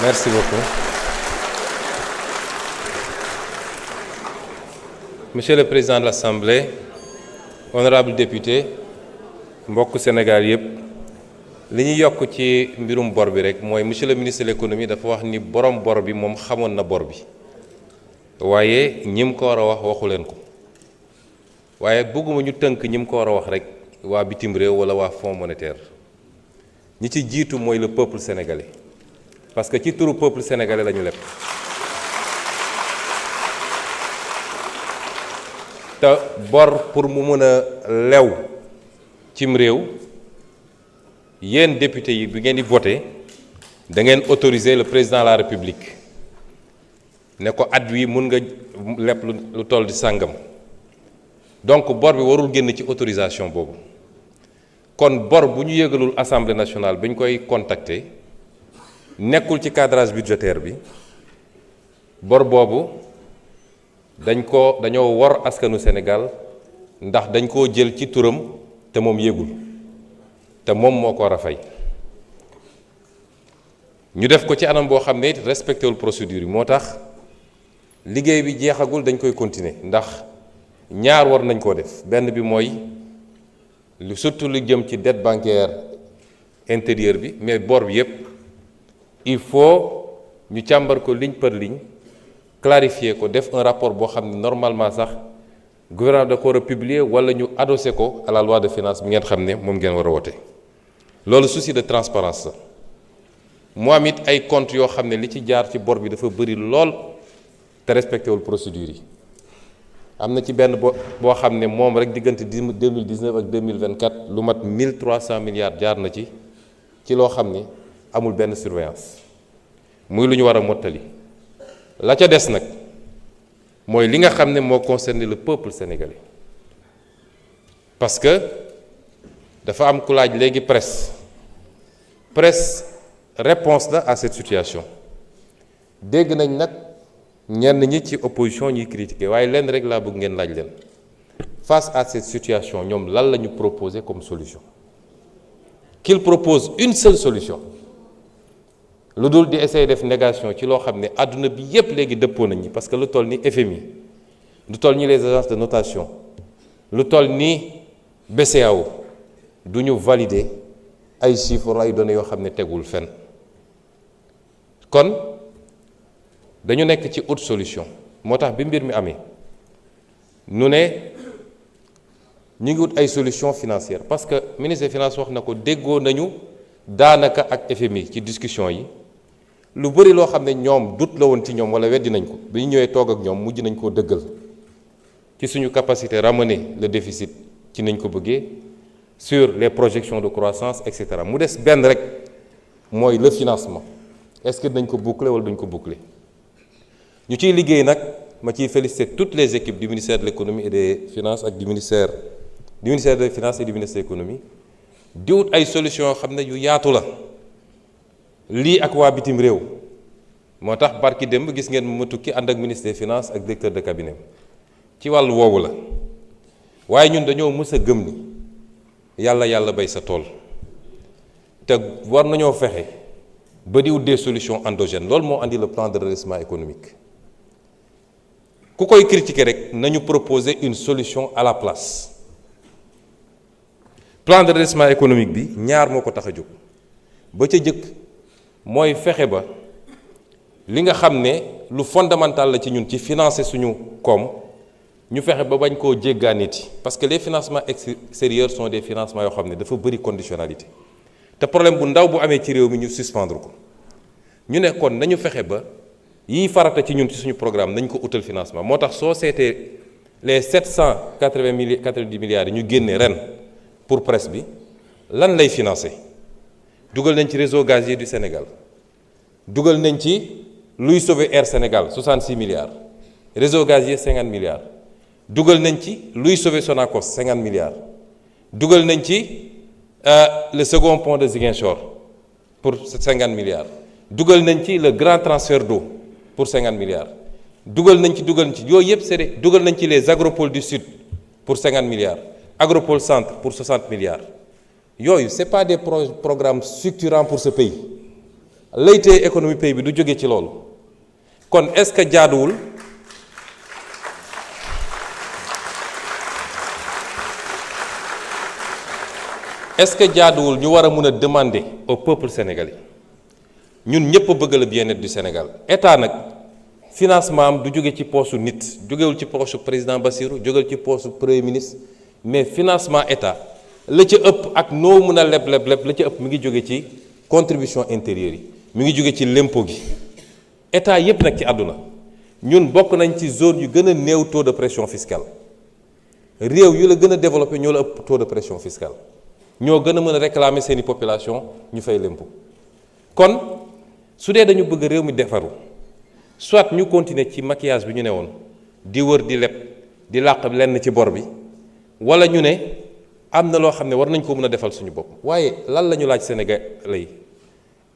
Merci beaucoup. Monsieur le Président de l'Assemblée, honorables députés, mbokk Sénégal yëpp, li ñu yokk ci mbirum bor bi rek mooy monsieur le ministre de l'économie dafa wax ni borom bor bi moom xamoon na bor bi waaye ñim ko war a wax waxu leen ko waaye bëgguma ñu tënk ñim ko war a wax rek waa bitim réew wala waa Fonds monétaire ñi ci jiitu mooy le peuple sénégalais parce que ci turu peuple sénégalais la ñu leb te bor pour mu mën a lew cim réew yéen député yi bi ngeen di voté da ngeen autoriser le président de la république ne ko at wi mun nga leb lu toll di sàngam donc bor bi warul génn ci autorisation boobu kon bor bu ñu yëgalul assemblée nationale bi ñu koy contacter nekkul ci cadrage budgétaire bi bor boobu dañoo wor askanu Sénégal ndax dañ koo jël ci turam te moom yëgul te moom moo ko war a fay ñu def ko ci anam boo xam ne respecté wul procédure yi moo tax liggéey bi jeexagul dañ koy continuer ndax ñaar war nañ koo def benn bi mooy surtout lu jëm ci dette bancaire intérieure bi mais bor bi yépp il faut ñu càmbar ko ligne par ligne clarifier ko def un rapport boo xam ne normalement sax gouvernement da ko war a publier wala ñu adossé ko à la loi de finances bi ngeen xam ne moom ngeen war a wote loolu souci de transparence la mu am it ay comptes yoo xam ne li ci jaar ci bor bi dafa bëri lool te respecté wul procédure yi am na ci benn boo xam ne moom rek diggante 2019 ak 2024 lu mat 1300 milliards jaar na ci loo xam ne amul benn surveillance muy lu ñu war a mottali la ca des nag mooy li nga xam ne moo concerné le peuple sénégalais parce que dafa am ku laaj léegi presse réponse la à cette situation dégg nañ nag ñenn ñi ci opposition ñuy critiquer waaye lenn rek laa bëgg ngeen laaj leen face à cette situation ñoom lan la ñu proposer comme solution qu'il propose une seule solution lu dul di essayer def négation ci loo xam ne àdduna bi yépp léegi dëppoo nañ ñi parce que lu toll ni FMI lu toll ni les agences de notation lu toll ni BCEAO du ñu valider ay chiffres ay données yoo xam ne tegul fenn kon dañu nekk ci autre solution moo tax bi mbir mi amee nu ne ñu ngi wut ay solution financière parce que ministre des finances wax na ko déggoo nañu daanaka ak FMI ci discussion yi lu bëri loo xam ne ñoom doute la woon ci ñoom wala weddi nañ ko bi ñu ñëwee toog ak ñoom mujj nañ koo dëggal ci suñu capacité ramener le déficit ci nañ ko bëggee sur les projections de croissance et cetera mu des benn rek mooy le financement est-ce que dañ ko boucler wala duñ ko boucler ñu ciy liggéey nag ma ciy féliciter toutes les équipes du ministère de l'économie et des finances ak du ministère des finances et du ministère de l'économie di wut ay solutions yoo xam ne yu yaatu la lii ak waa bitim réew moo tax barki démb gis ngeen ma tukki ànd ak ministre des finances ak directeur de cabinet ci wàllu woowu la waaye ñun dañoo mës a gëm ni yàlla bay sa tool te war nañoo fexe ba di wut des solutions endogènes loolu moo andi le plan de redressement économique ku koy critiquer rek nañu proposer une solution à la place plan de redressement économique bi ñaar moo ko tax a jóg ba ca jëkk mooy fexe ba li nga xam ne lu fondamental la ci ñun ci financer suñu koom ñu fexe ba bañ koo jéggaaniti parce que les financements extérieurs sont des financements yoo xam ne dafa bëri conditionnalité te problème bu ndaw bu amee ci réew mi ñu suspendre ko ñu ne kon nañu fexe ba yiy farata ci ñun ci suñu programme nañ ko utal financement moo tax soo seetee les 790 milliards yi ñu génnee ren pour presse bi lan lay financer dugal nañ ci réseau gazier du Sénégal dugal nañ ci luy sauver Air Sénégal 66 milliards réseau gazier 50 milliards dugal nañ ci luy sauver Sonacos 50 milliards dugal nañ ci le second pont de Ziguinchor pour 50 milliards dugal nañ ci le grand transfert d'eau pour 50 milliards dugal nañ ci yooyu yëpp c'est dugal nañ ci les agropoles du sud pour 50 milliards agropole centre pour 60 milliards yooyu c'est pas des programmes structurants pour ce pays laytee économie pays bi du jóge ci loolu kon est-ce que jaaduwul ñu war a mën a demander au peuple sénégalais ñun ñëpp bëgg le bien-être du Sénégal état nag financement am du jóge ci poosu nit jógewul ci poosu président Bassirou jógewul ci poosu premier ministre mais financement état la ca ëpp ak noo mën a leb la ca ëpp mi ngi jóge ci contribution intérieure yi mi ngi jóge ci l'impôt gi état yépp nag ci àdduna ñun bokk nañ ci zone yu gën a néew taux de pression fiscale réew yu la gën a développé ñoo la ëpp taux de pression fiscale ñoo gën a mën a réclamer seeni population ñu fay l'impôt kon su dee dañu bëgg réew mi defaru soit ñu continuer ci maquillage bi ñu ne woon di wër di leb di làq lenn ci bor bi wala ñu ne am na loo xam ne war nañ ko mën a defal suñu bopp waaye lan la ñu laaj Sénégalais yi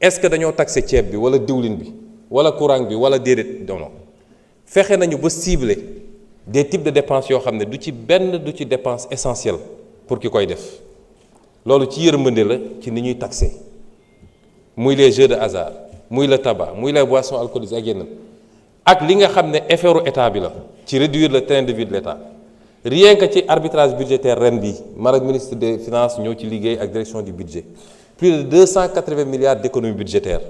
est-ce que dañoo taxé ceeb bi wala diwlin bi wala courant bi wala déedéet non fexe nañu ba cibler des types de dépenses yoo xam ne du ci dépense essentielle pour ki koy def loolu ci yërmande la ci ni ñuy taxé muy les jeux de hasard muy le tabac muy les boissons alcoolisées ak yeneen ak li nga xam ne effortu état bi la ci réduire le train de vie de l'état rien que ci arbitrage budgétaire ren bi man ak ministre des finances ñoo ci liggéey ak direction du budget plus de 280 milliards d'économies budgétaires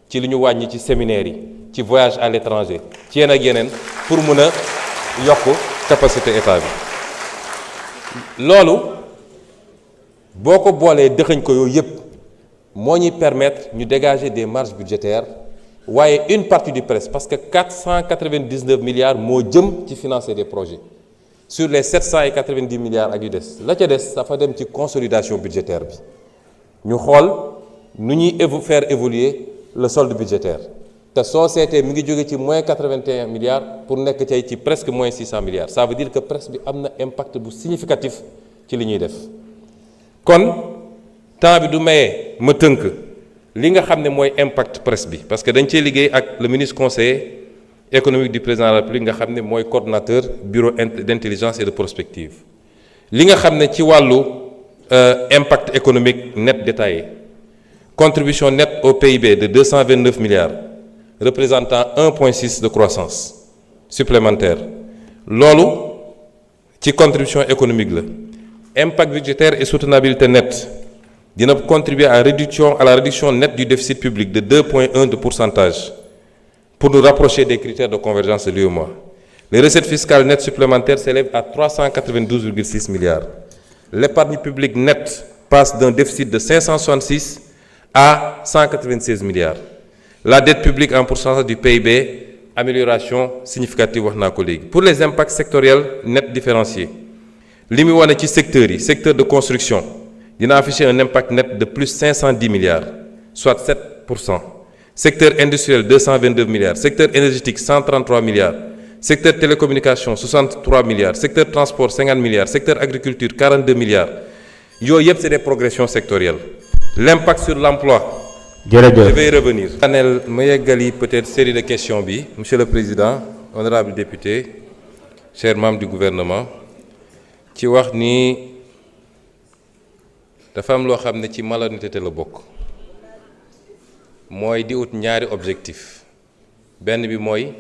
ci li ñu wàññi ci séminaires yi ci voyage à l'étranger ci yenn ak yeneen pour mën a yokk capacité état bi loolu boo ko boolee dëxëñ ko yooyu yépp moo ñuy permettre ñu dégager des marges budgétaires waaye une partie du presse parce que 499 milliards moo jëm ci financer des projets sur les 790 milliards ak yu des la ca des dafa dem ci consolidation budgétaire bi ñu xool nu ñuy faire évoluer le solde budgétaire te soo seetee mi ngi jóge ci moins 81 milliards pour nekk tey ci presque moins 600 milliards ça veut dire que presse bi am na impact bu significatif ci li ñuy def kon temps bi du maye ma tënk li nga xam ne mooy impact presse bi parce que dañ cee liggéey ak le ministre conseiller économique du président de la République nga xam ne mooy coordonnateur bureau d'intelligence et de prospective li nga xam ne ci wàllu impact économique net détaillé contribution nette au PIB de 229 milliards représentant 1,6 de croissance supplémentaire loolu ci contribution économique la impact budgétaire et soutenabilité nette dina contribuer à la réduction nette du déficit public de 2,1 de pourcentage pour nous rapprocher des critères de convergence de l'UEMOA. Les recettes fiscales nettes supplémentaires s'élèvent à 392,6 milliards. L'épargne publique nette passe d'un déficit de 566 à 196 milliards. La dette publique en pourcentage du PIB, amélioration significative wax naa ko léegi. Pour les impacts sectoriels nets différenciés, li mu wane ci secteurs yi secteur de construction dina afficher un impact net de plus 510 milliards, soit 7%. Secteur industriel 222 milliards, secteur énergétique 133 milliards, secteur télécommunication 63 milliards, secteur transport 50 milliards, secteur agriculture 42 milliards. Yooyu yëpp c'est des progressions sectorielles. L'impact sur l'emploi. Je vais y revenir. Ma yeggali peut-être série de questions bi, Monsieur le Président, honorables députés, chers membres du gouvernement, ci wax ni dafa am loo xam ne ci malhonnêteté la bokk. mooy di ut ñaari objectif benn bi mooy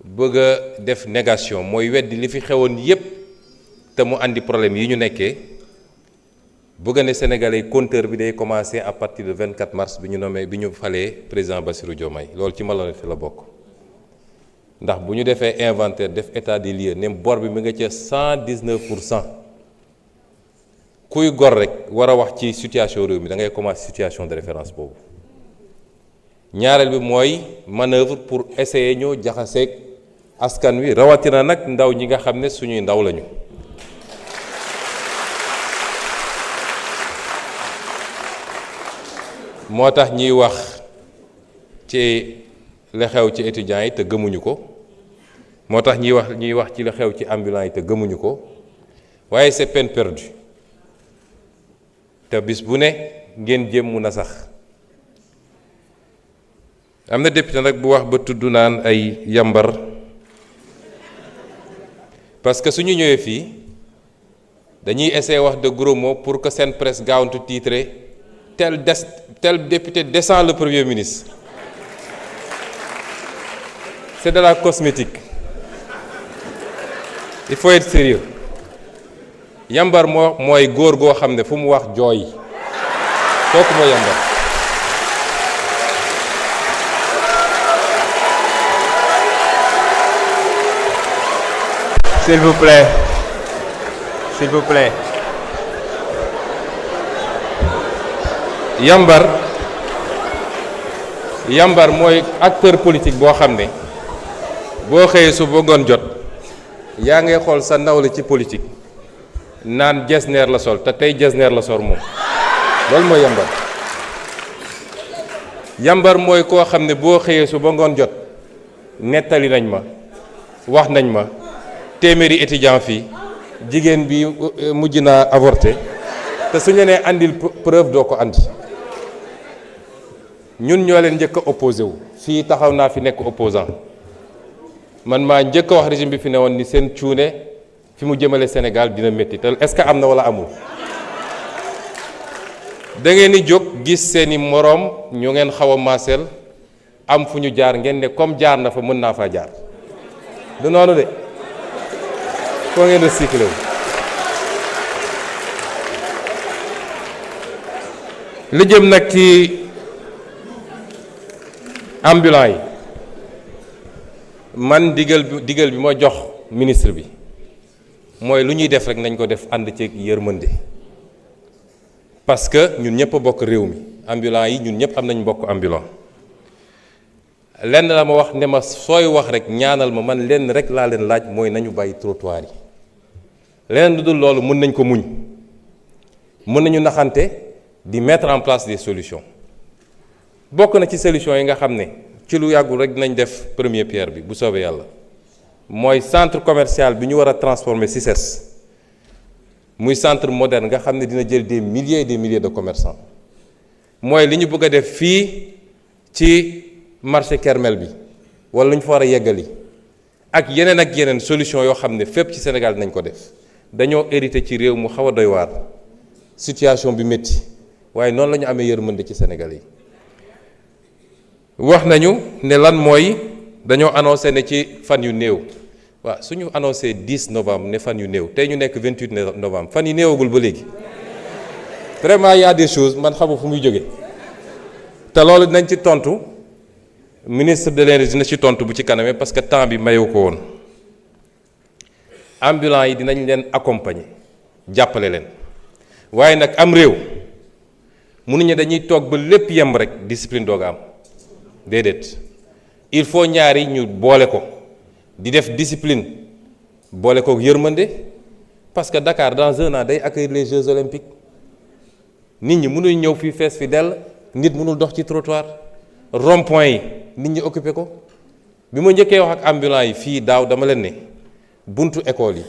bëgg a def négation mooy weddi li fi xewoon yépp te mu andi problème yi ñu nekkee bëgg ne Sénégalais compteur bi day commencer à partir de 24 mars bi ñu falee président Bassirou Diomaye loolu ci malhonnêteté la bokk ndax bu ñu defee inventaire def état des lieux ne bor bi mi nga ca 119%. kuy gor rek war a wax ci situation réew mi da ngay commencer situation de référence boobu ñaareel bi mooy manœuvre pour essayer ñoo jaxaseeg askan wi rawatina nag ndaw ñi nga xam ne suñuy ndaw lañu moo tax ñuy wax ci li xew ci étudiants yi te gëmuñu ko moo tax ñuy wax ci li xew ci ambulants yi te gëmuñu ko waaye c'est peine perdue te bis bu ne ngeen jéem mu na sax am na député nag bu wax ba tudd naan ay yambar parce que suñu ñëwee fii dañuy essayer wax de gros mots pour que seen presse gaawantu titré tel député descend le Premier ministre. C'est de la cosmétique. Il faut être sérieux. Yambar mooy góor goo xam ne fu mu wax jooy kooku mooy Yambar. S'il vous plaît. S'il vous plaît. Yambar mooy acteur politique boo xam ne boo xëyee su ba ngoon jot yaa ngay xool sa nawle ci politique naan jesneer la sol te tey jesneer la sol moom loolu mooy Yambar mooy koo xam ne boo xëyee su ba ngoon jot nettali nañ ma wax nañ ma téeméeri étudiant fii jigéen bi mujj naa avorté te su ñu nee andil preuve doo ko andi ñun ñoo leen njëkk a opposé wu fii taxaw naa fi nekk opposant man maa njëkk a wax régime bi fi ne woon ni seen cuune fi mu jëmale Sénégal dina métti te est-ce que am na wala amul da ngeen di jóg gis seeni moroom ñu ngeen xaw a maaseel am fu ñu jaar ngeen ne comme jaar na fa mën naa faa jaar du noonu de foo ngeen recyclé wu li jëm nag ci ambulant yi man digal bi ma jox ministre bi mooy lu ñuy def rek nañ ko def ànd ci yërmande parce que ñun ñëpp a bokk réew mi ambulant yi ñun ñëpp am nañ mbokk ambulant lenn la ma wax ne ma sooy wax rek ñaanal ma man lenn rek laa leen laaj mooy nañu bàyyi trottoir yi leneen lu dul loolu mën nañ ko muñ mën nañu naxante di mettre en place des solutions bokk na ci solution yi nga xam ne ci lu yàggul rek dinañ def première pierre bi bu soobee yàlla mooy centre commercial bi ñu war a transformer CICES muy centre moderne nga xam ne dina jël des milliers et des milliers de commerçants mooy li ñu bëgg a def fii ci marché Kermel bi wala lu ñu fa war a yeggali ak yeneen solution yoo xam ne fépp ci Sénégal dinañ ko def dañoo hérité ci réew mu xaw a doy waar situation bi métti waaye noonu la ñu amee yërmande ci Sénégal yi. wax nañu ne lan mooy dañoo annoncé ne ci fan yu néew waaw suñu annoncé 10 novembre ne fan yu néew tey ñu nekk 28 novembre fan yu néewagul ba léegi vraiment y a des choses man xamu fu muy jóge te loolu dinañ ci tontu ministre de l'énergie dina ci tontu bu ci kaname parce que temps bi mayu ko woon ambulants yi dinañ leen accompagner jàppale leen waaye nag am réew mënuñu dañuy toog ba lépp yemb rek discipline dooga am déedéet il faut ñaari ñu boole ko di def discipline boole ko yërmande parce que Dakar dans un an day accueillir les Jeux olympiques nit ñi mënuñ ñëw fii fees fi dell nit mënul dox ci trottoir rond-point yi nit ñi occupé ko bi ma njëkkee wax ak ambulants yi fii daaw dama leen ne buntu école yi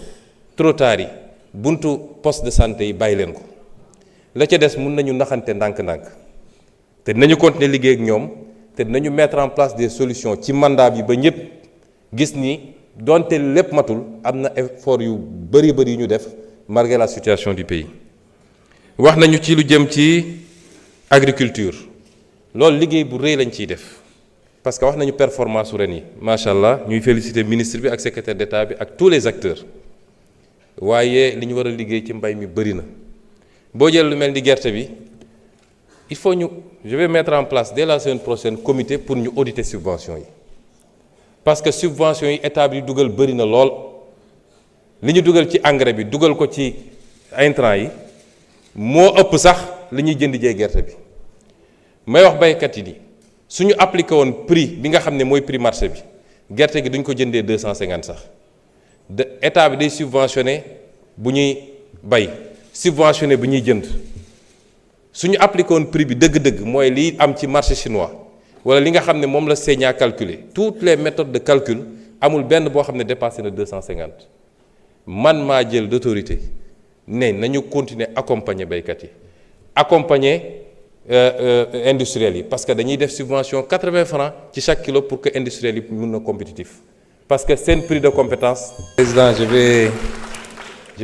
trottoir yi buntu poste de santé yi bàyyi leen ko la ca des mun nañu naxante ndànk-ndànk te dinañu continuer liggéey ak ñoom te dinañu mettre en place des solutions ci mandat bi ba ñëpp gis ni donte lépp matul am na effort yu bëri yu ñu def malgré la situation du pays. wax nañu ci lu jëm ci agriculture loolu liggéey bu rëy lañ ciy def parce que wax nañu performance su ren yi macha allah ñuy féliciter ministre bi ak secrétaire d'État bi ak tous les acteurs waaye li ñu war a liggéey ci mbay mi bëri na boo jël lu mel ni gerte bi. il faut je vais mettre en place dès la semaine prochaine comité pour ñu auditer subventions yi parce que subventions yi état bi dugal bëri na lool li ñu dugal ci engrais bi dugal ko ci intrants yi moo ëpp sax li ñuy jënd jee gerte bi may wax baykat yi ni suñu appliqué woon prix bi nga xam ne mooy prix marché bi gerte gi duñ ko jëndee 250 sax de état bi day subventionné bu ñuy bay subventionné bu ñuy jënd. suñu appliqué woon prix bi dëgg-dëgg mooy lii am ci marché chinois wala li nga xam ne moom la Sénat calculé toutes les méthodes de calcul amul benn boo xam ne dépassé na 250 man maa jël d'autorité ne nañu continuer accompagner baykat yi accompagner industriels yi parce que dañuy def subvention 80 francs ci chaque kilo pour que industriels yi mën na compétitif parce que seen prix de compétence. Président, je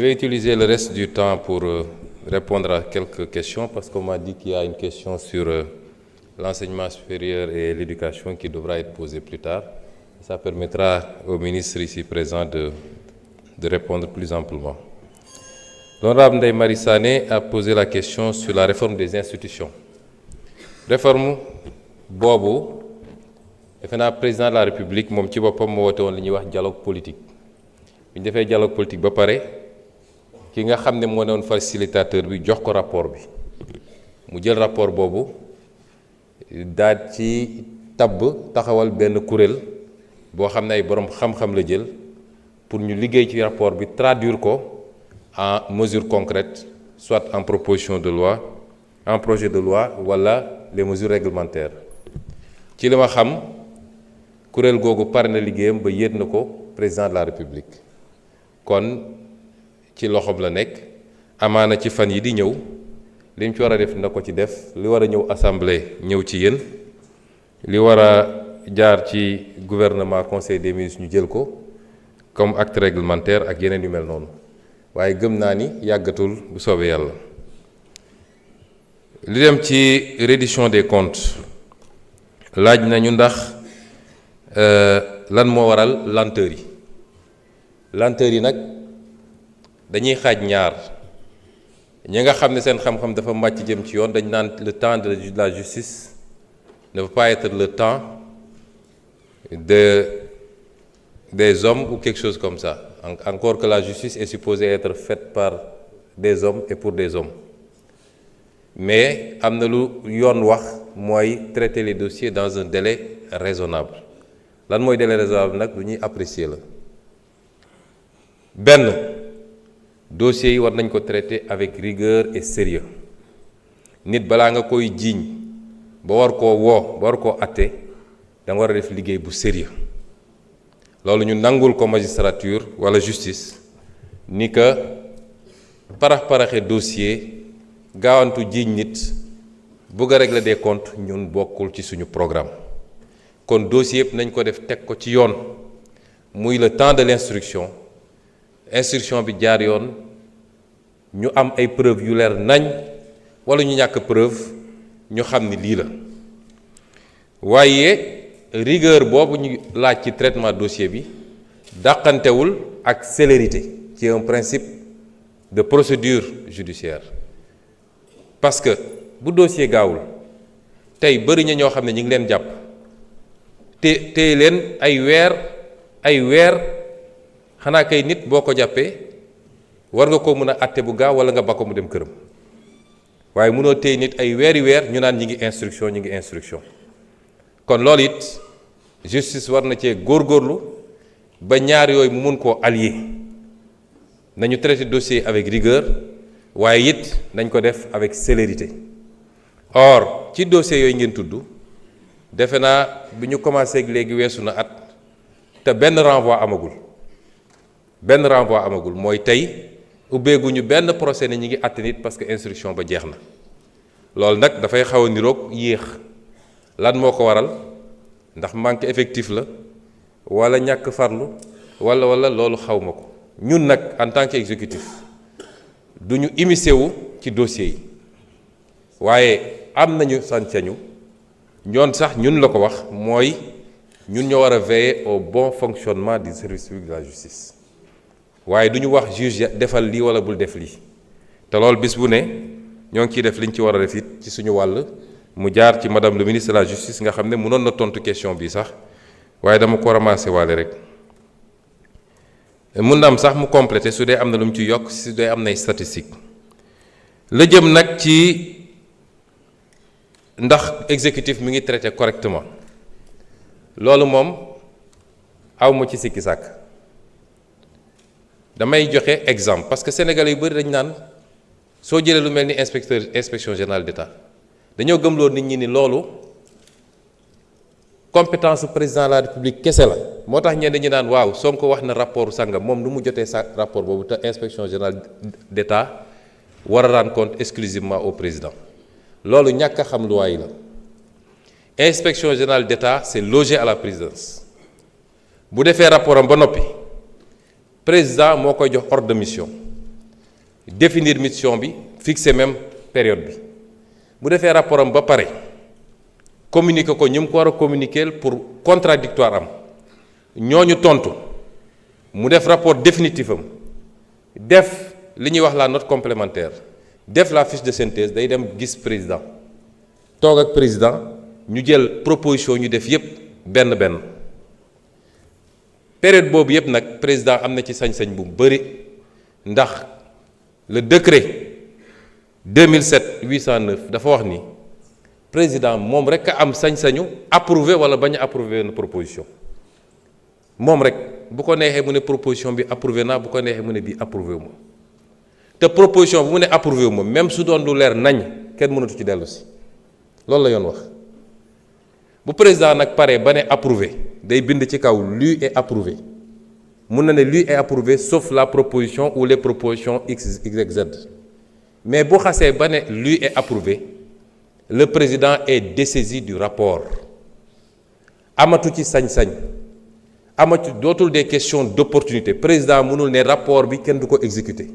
vais utiliser le reste du temps pour répondre à quelques questions parce qu'on m'a dit qu'il y a une question sur l'enseignement supérieur et l'éducation qui devra être posée plus tard. Ça permettra au ministre ici présent de répondre plus amplement. L'honorable Ndeye Marie Sané a posé la question sur la réforme des institutions. Réforme boobu defe naa président de la République moom ci boppam moo woote woon li ñuy wax dialogue politique bi ñu defee dialogue politique ba pare ki nga xam ne moo ne woon facilitateur bi jox ko rapport bi mu jël rapport boobu daal ci taxawal benn kuréel boo xam ne ay borom xam-xam la jël pour ñu liggéey ci rapport bi traduire ko en mesures concrètes soit en proposition de loi en projet de loi wala les mesures réglementaires ci li ma xam kuréel googu pare na liggéeyam ba yéet na ko président de la République kon ci loxoom la nekk amaana ci fan yi di ñëw li mu ci war a def na ko ci def li war a ñëw assemblée ñëw ci yéen li war a jaar ci gouvernement conseil des ministres ñu jël ko comme acte réglementaire ak yeneen yu mel noonu waaye gëm naa ni yàggatul bu soobee yàlla. li dem ci reddition des comptes laaj nañu ndax lan moo waral lenteur yi nag dañuy xaaj ñaar ñi nga xam ne seen xam-xam dafa màcc jëm ci yoon dañ naan le temps de la justice ne peut pas être le temps des hommes ou quelque chose comme ça encore que la justice est supposée être faite par des hommes et pour des hommes mais am na lu yoon wax mooy traiter les dossiers dans un délai raisonnable lan mooy délai raisonnable nag lu ñuy apprécier la benn dossiers yi war nañ ko traiter avec rigueur et sérieux nit balaa nga koy jiiñ ba war koo woo ba war koo atte da nga war a def liggéey bu sérieux loolu ñu nangul ko magistrature wala justice ni que parax-paraxe dossier gaawantu jiiñ nit bëgg a régler des comptes ñun bokkul ci suñu programme kon dossier yëpp nañ ko def teg ko ci yoon muy le temps de l'instruction bi jaar yoon ñu am ay preuves yu leer nañ wala ñu ñàkk preuve ñu xam ni lii la waaye rigueur boobu ñu laaj ci traitement dossier bi dàqantewul ak célérité qui est un principe de procédure judiciaire parce que bu dossier gaawul tey bëri na ñoo xam ne ñu ngi leen jàpp te leen ay weer xanaa kay nit boo ko jàppee war nga ko mën a àtte bu gaaw wala nga ba ko mu dem këram waaye mënoo tey nit ay weer ñu naan ñi ngi instruction kon loolu it justice war na cee góorgóorlu ba ñaar yooyu mu mun koo allier nañu traiter dossier avec rigueur waaye it nañ ko def avec célérité or ci dossier yooyu ngeen tudd defe naa bi ñu commencé ak léegi weesu na at te benn renvoi amagul mooy tey ubbeeguñu benn procès ne ñi ngi àtte nit parce que instruction ba jeex na loolu nag dafay xaw a niroog yéex lan moo ko waral ndax manque effectif la wala ñàkk farlu wala loolu xaw ma ko ñun nag en tant qu'exécutif du ñu immiscé wu ci dossier yi waaye am nañu sañ-sañu ñoon sax ñun la ko wax mooy ñun ñoo war a veiller au bon fonctionnement du service public de la justice waaye du ñu wax juge defal lii wala bul def lii te loolu bis bu ne ñoo ngi ciy def liñ ci war a def it ci suñu wàll mu jaar ci madame le ministre de la justice nga xam ne mënoon na tontu question bi sax waaye dama ko ramassé waale rek mun na am sax mu complété su dee am na lu mu ci yokk su dee am nay statistique la jëm nag ci ndax exécutif mi ngi traité correctement loolu moom awma ci sikki sàkk damay joxe exemple parce que sénégalais yu bëri dañ naan soo jëlee lu mel ni inspection générale d'État dañoo gëmloo nit ñi ni loolu compétence su président de la république kese la moo tax ñenn ñi naan waaw Sonko wax na rapport sangam moom nu mu jotee sa rapport boobu te inspection générale d'État war a rendre compte exclusivement au président loolu ñàkk a xam loi yi la inspection générale d'État c'est logé à la présidence bu defee rapport am ba noppi président moo koy jox ordre de mission définir mission bi fixer même période bi bu defee rapport am ba pare communiquer ko ñu ko war a communiquer pour contradictoire am ñooñu tontu mu def rapport définitif am def li ñuy wax la note complémentaire def la fiche de synthèse day dem gis président toog ak président ñu jël proposition ñu def yépp benn période boobu yépp nag président am na ci sañ-sañ bu bari ndax le décret 2007-809 dafa wax ni président moom rek a am sañ-sañu approuver wala bañ a approuver une proposition moom rek bu ko neexee mu ne proposition bi approuvé naa bu ko neexee mu ne bii approuvé wu ma te proposition bu mu ne approuvé wu ma même su doon lu leer nañ kenn mënatu ci dellu si loolu la yoon wax bu président nag paree ba ne approuvé day bind ci kaw lu est approuvé mun na ne lu est approuvé sauf la proposition ou les propositions X, Y, Z mais bu xasee ba ne lu est approuvé le président est dessaisi du rapport amatu ci sañ-sañ amatu dootul des questions d'opportunité président mënul ne rapport bi kenn du ko exécuter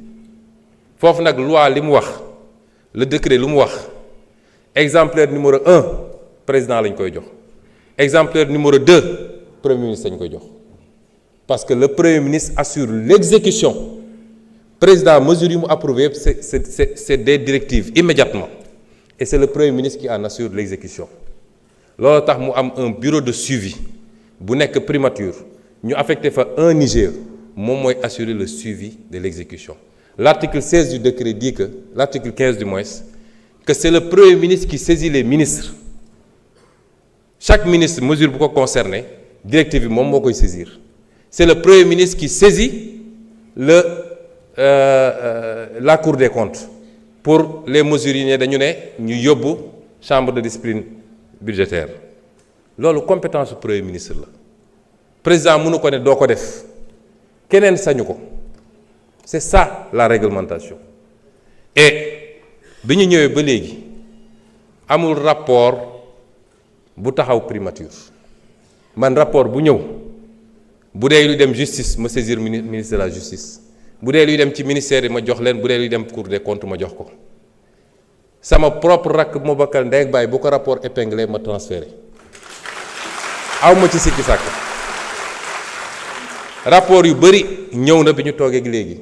foofu nag loi li mu wax le décret lu mu wax exemplaire numéro 1 président lañ koy jox exemplaire numéro 2 premier ministre lañ koy jox parce que le premier ministre assure l'exécution président mesure yi mu approuvé c'est des directives immédiatement et c'est le premier ministre qui en assure l'exécution loolu tax mu am un bureau de suivi bu nekk primature ñu affecté fa un IGE moom mooy assurer le suivi de l'exécution l'article 16 du décret dit que l'article 15 du moins que c'est le premier ministre qui saisit les ministres chaque ministre mesure bu ko concerné directive bi moom moo koy saisir c'est le premier ministre qui saisit la Cour des comptes pour les mesures yi ne dañu ne ñu yóbbu chambre de discipline budgétaire loolu compétence du premier ministre la président mënu ko ne doo ko def keneen sañu ko c'est ça la réglementation et bi ñu ñëwee ba léegi amul rapport bu taxaw primature man rapport bu ñëw bu dee luy dem justice ma saisir ministre de la justice bu dee luy dem ci ministère yi ma jox leen bu dee luy dem Cour des comptes ma jox ko sama propre rakk moo bakkal ndey ak baay bu ko rapport épinglé ma transféré aw ma ci sikki sàkk rapport yu bëri ñëw na bi ñu toogee léegi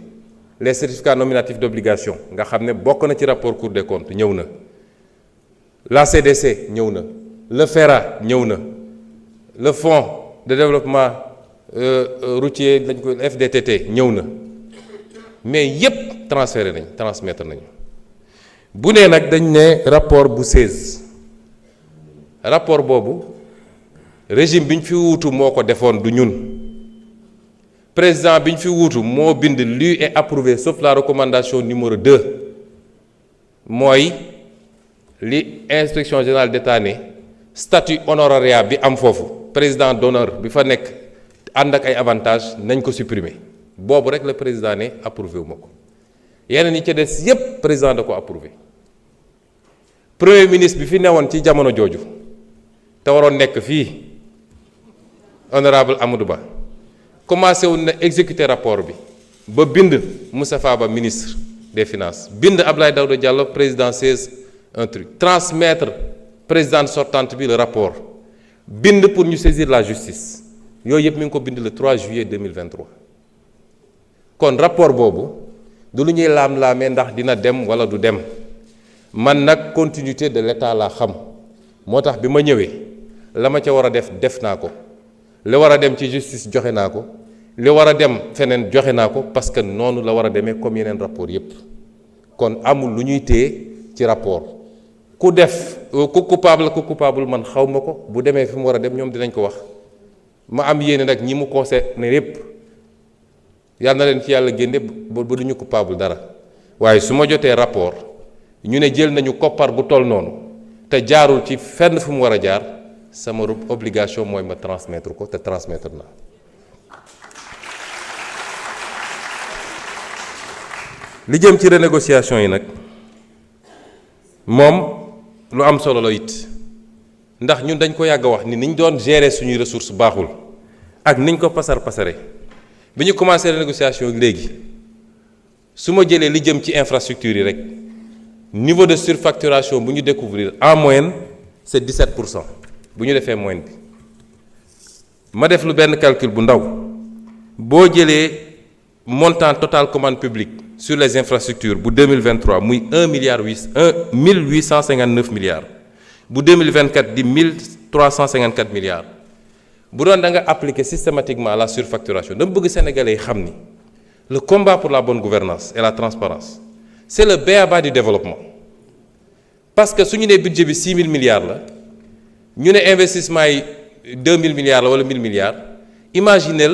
les certificats nominatifs d'obligation nga xam ne bokk na ci rapport Cour des comptes ñëw na la CDC ñëw na le FERA ñëw na le fonds de développement routier lañ ko FDTT ñëw na mais yépp transféré nañ transmettre nañu bu nee nag dañ ne rapport bu 16 rapport boobu régime bi ñu fi wuutu moo ko defoon du ñun président bi ñu fi wuutu moo bind lu est approuvé sauf la recommandation numéro 2 mooy li inspection générale d'État ne statut honorariat bi am foofu président d'honneur bi fa nekk ànd ak ay avantages nañ ko supprimer boobu rek la président ne approuvé wu ma ko yeneen yi ca des yépp président da ko approuvé premier ministre bi fi newoon ci jamono jooju te waroon nekk fii honorable Amadou Ba commencé woon na exécuter rapport bi ba bind Moustapha Ba ministre des finances bind Abdoulaye Daouda Diallo président 16 un truc transmettre présidente sortante bi le rapport bind pour ñu saisir la justice yooyu yëpp mi ngi ko bind le 3 juillet 2023 kon rapport boobu du lu ñuy laam-laamee ndax dina dem wala du dem man nag continuité de l'état laa xam moo tax bi ma ñëwee la ma ca war a def naa ko li war a dem ci justice joxe naa ko li war a dem feneen joxe naa ko parce que noonu la war a demee comme yeneen rapport yépp kon amul lu ñuy téye ci rapport ku def ku coupable man xaw ma ko bu demee fi mu war a dem ñoom dinañ ko wax ma am yéene nag ñi mu concerné yépp yal na leen ci yàlla génne ba du ñu coupable dara waaye su ma jotee rapport ñu ne jël nañu koppar bu toll noonu te jaarul ci fenn fu mu war a jaar sama obligation mooy ma transmettre ko te transmettre na li jëm ci renégociation yi nag moom lu am solo la it ndax ñun dañ ko yàgg a wax ni niñ doon gérer suñuy ressources baaxul ak niñ ko pasare bi ñu commencé renégociation léegi su ma jëlee li jëm ci infrastructure yi rek niveau de surfacturation bu ñu découvrir en moyenne c'est 17% bu ñu defee moyenne bi ma def lu benn calcul bu ndaw boo jëlee montant total commande publique sur les infrastructures bu 2023 muy 1859 milliards bu 2024 di 1354 milliards bu doon da nga appliquer systématiquement la surfacturation dama bëgg sénégalais yi xam ni le combat pour la bonne gouvernance et la transparence c'est le b.a.-ba du développement parce que su ñu nee budget bi 6 000 milliards la ñu ne investissement yi 2 000 milliards la wala 1 000 milliards imaginez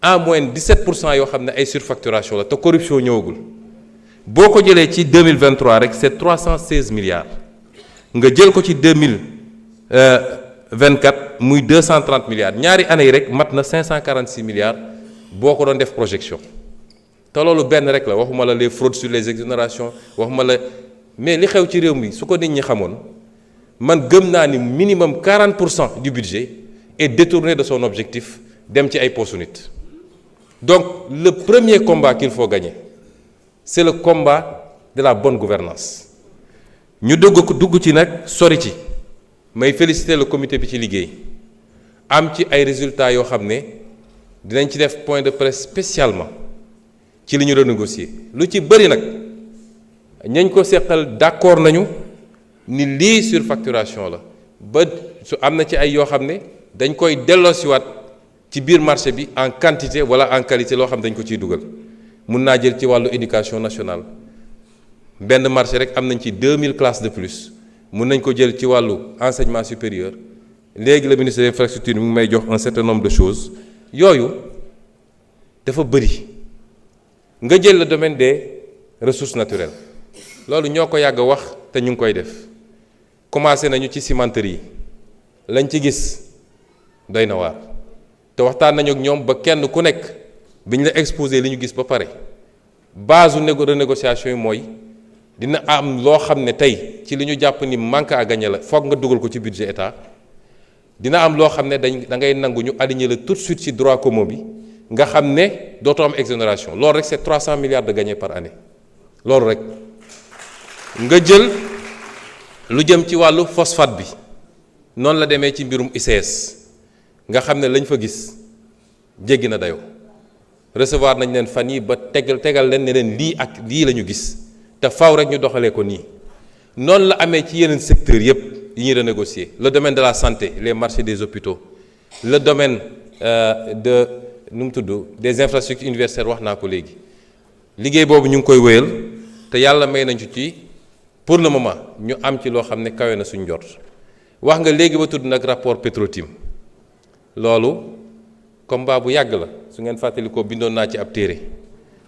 en moyenne 17% yoo xam ne ay surfacturation la te corruption ñëwagul boo ko jëlee ci 2023 rek c'est 316 milliards nga jël ko ci 2024 muy 230 milliards ñaari année yi rek mat na 546 milliards boo ko doon def projection te loolu benn rek la waxuma la les fraudes sur les exonérations waxuma la mais li xew ci réew mi su ko nit ñi xamoon man gëm naa ni minimum 40% du budget est détourné de son objectif dem ci ay postu nit donc le premier combat qu'il faut gagner c'est le combat de la bonne gouvernance ñu dugg ci nag sori ci may féliciter le comité bi ci liggéey am ci ay résultats yoo xam ne dinañ ci def point de presse spécialement ci li ñu renégocier lu ci bëri nag ñañ ko seqal d'accord nañu ni lii surfacturation la ba su am na ci ay yoo xam ne dañ koy delloosiwaat ci biir marché bi en quantité wala en qualité loo xam dañ ko ciy dugal mun naa jël ci wàllu éducation nationale benn marché rek am nañ ci 2000 classes de plus mun nañ ko jël ci wàllu enseignement supérieur léegi le ministre des infrastructures mi ngi may jox un certain nombre de choses yooyu dafa bëri nga jël le domaine des ressources naturelles loolu ñoo ko yàgg a wax te ñu ngi koy def commencé nañu ci cimenterie yi lañ ci gis doy na waar te waxtaan nañu ak ñoom ba kenn ku nekk bi ñu la exposé li ñu gis ba pare base renégociation yi mooy dina am loo xam ne tey ci li ñu jàpp ni manque à gagner la foog nga dugal ko ci budget état dina am loo xam ne da ngay nangu ñu aligner la tout de suite ci droit commun bi nga xam ne dootoo am exonération loolu rek c'est 300 milliards de gagnés par année loolu rek nga jël lu jëm ci wàllu phosphate bi noonu la demee ci mbirum ICS nga xam ne lañ fa gis jéggi na dayoo recevoir nañ leen fan yi ba tegal leen ne leen lii ak lii la ñu gis te faw rek ñu doxalee ko nii noonu la amee ci yeneen secteurs yépp yi ñuy renégocier le domaine de la santé les marchés des hôpitaux le domaine des infrastructures universitaires wax naa ko léegi liggéey boobu ñu ngi koy wéyal te yàlla may nañu ci pour le moment ñu am ci loo xam ne kawe na suñ njort wax nga léegi ba tudd nag rapport Petro-Tim loolu combat bu yàgg la su ngeen fàttali ko bindoon naa ci ab téere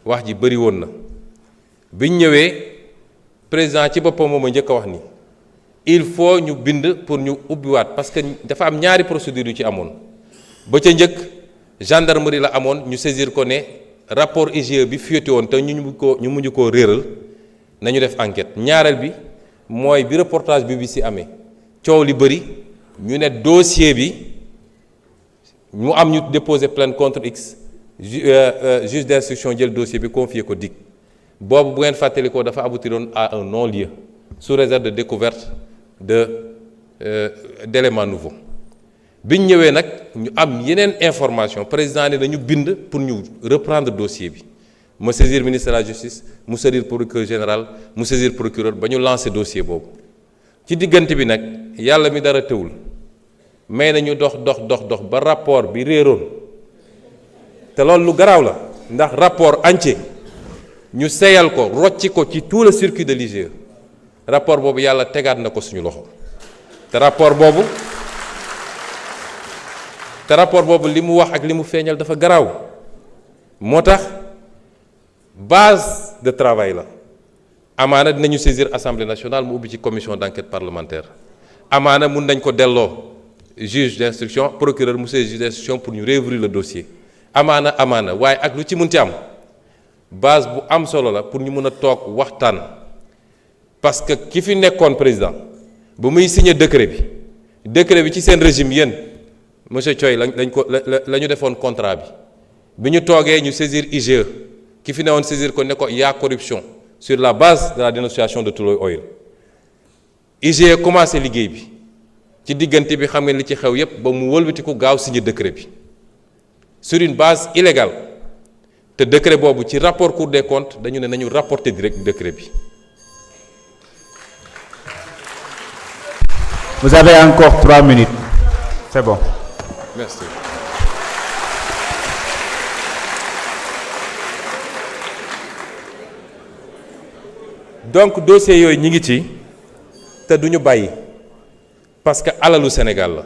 wax ji bëri woon na biñ ñëwee président ci boppam moom a njëkk a wax ni il faut ñu bind pour ñu ubbiwaat parce que dafa am ñaari procédure yu ci amoon ba ca njëkk gendarmerie la amoon ñu saisir ko ne rapport IGE bi fuité woon te ñu mujj koo réeral nañu def enquête ñaareel bi mooy bi reportage BBC amee coow li bëri ñu ne dossier bi mu am ñu déposer plainte contre X juge d'instruction jël dossier bi confier ko DIC boobu bu ngeen fàttali ko dafa aboutiroon à un non-lieu sous réserve de découverte d'éléments nouveaux biñ ñëwee nag ñu am yeneen information président ne nañu bind pour ñu reprendre dossier bi mu saisir ministre de la justice mu saisir procureur général mu saisir procureur ba ñu lancer dossier boobu ci diggante bi nag yàlla mi dara teewul may nañu dox ba rapport bi réeroon te loolu lu garaaw la ndax rapport entier ñu seyal ko rocci ko ci tout le circuit de l'IGE rapport boobu yàlla tegaat na ko suñu loxo te rapport boobu li mu wax ak li mu feeñal dafa garaaw moo tax base de travail la amaana dinañu saisir assemblée nationale mu ubbi ci commission d'enquête parlementaire amaana mun nañ ko delloo juge d'instruction procureur mu saisir juge d'instruction pour ñu réouvrir le dossier amaana waaye ak lu ci mun ci am base bu am solo la pour ñu mën a toog waxtaan parce que ki fi nekkoon président ba muy signer décret bi ci seen régime yéen monsieur Thioye la ñu defoon contrat bi ñu toogee ñu saisir IGE ki fi newoon saisir ko ne ko yaa corruption sur la base de la dénonciation de Tullow Oil. IGE commencé liggéey bi ci diggante bi xam ngeen li ci xew yépp ba mu wëlbatiku gaaw signé décret bi sur une base illégale te décret boobu ci rapport Cour des comptes dañu ne nañu rapporter direct décret bi. Vous avez encore 3 minutes. C'est bon. Merci. Donc dossier yooyu ñi ngi ci te duñu bàyyi parce que alalu Sénégal la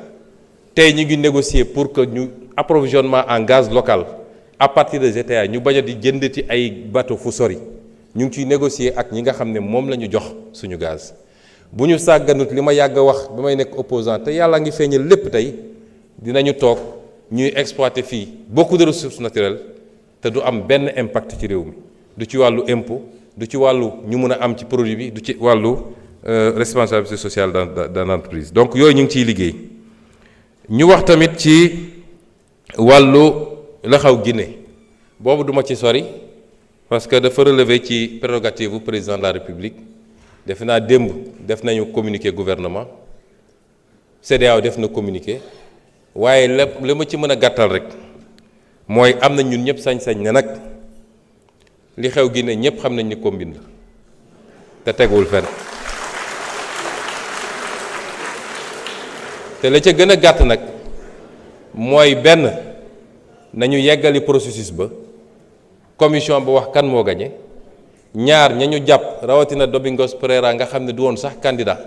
tey ñu ngi négocier pour que ñu approvisionnement en gaz local à partir de GTA ñu bañ a di jënd ci ay bateau fu sori ñu ngi ciy négocier ak ñi nga xam ne moom la ñu jox suñu gaz bu ñu sàgganut li ma yàgg a wax ba may nekk opposant te yàlla ngi feeñal lépp tey dinañu toog ñuy exploiter fii beaucoup de ressources naturelles te du am benn impact ci réew mi du ci wàllu impôt du ci wàllu ñu mën a am ci produit bi du ci wàllu responsabilité sociale dans l'entreprise donc yooyu ñu ngi ciy liggéey ñu wax tamit ci wàllu la xaw Guinée boobu duma ci sori parce que dafa relever ci prérogative bu président de la République defe naa démb def nañu communiqué gouvernement CEDEAO def na communiqué waaye lépp li ma ci mën a gàttal rek mooy am na ñun ñëpp sañ-sañ ne nag li xew Guinée ñëpp xam nañ ni combine la te teguwul fenn te la ca gën a gàtt nag mooy benn nañu yeggali processus ba commission ba wax kan moo gañe ñaar ña ñu jàpp rawatina Domingos Pereira nga xam ne du woon sax candidat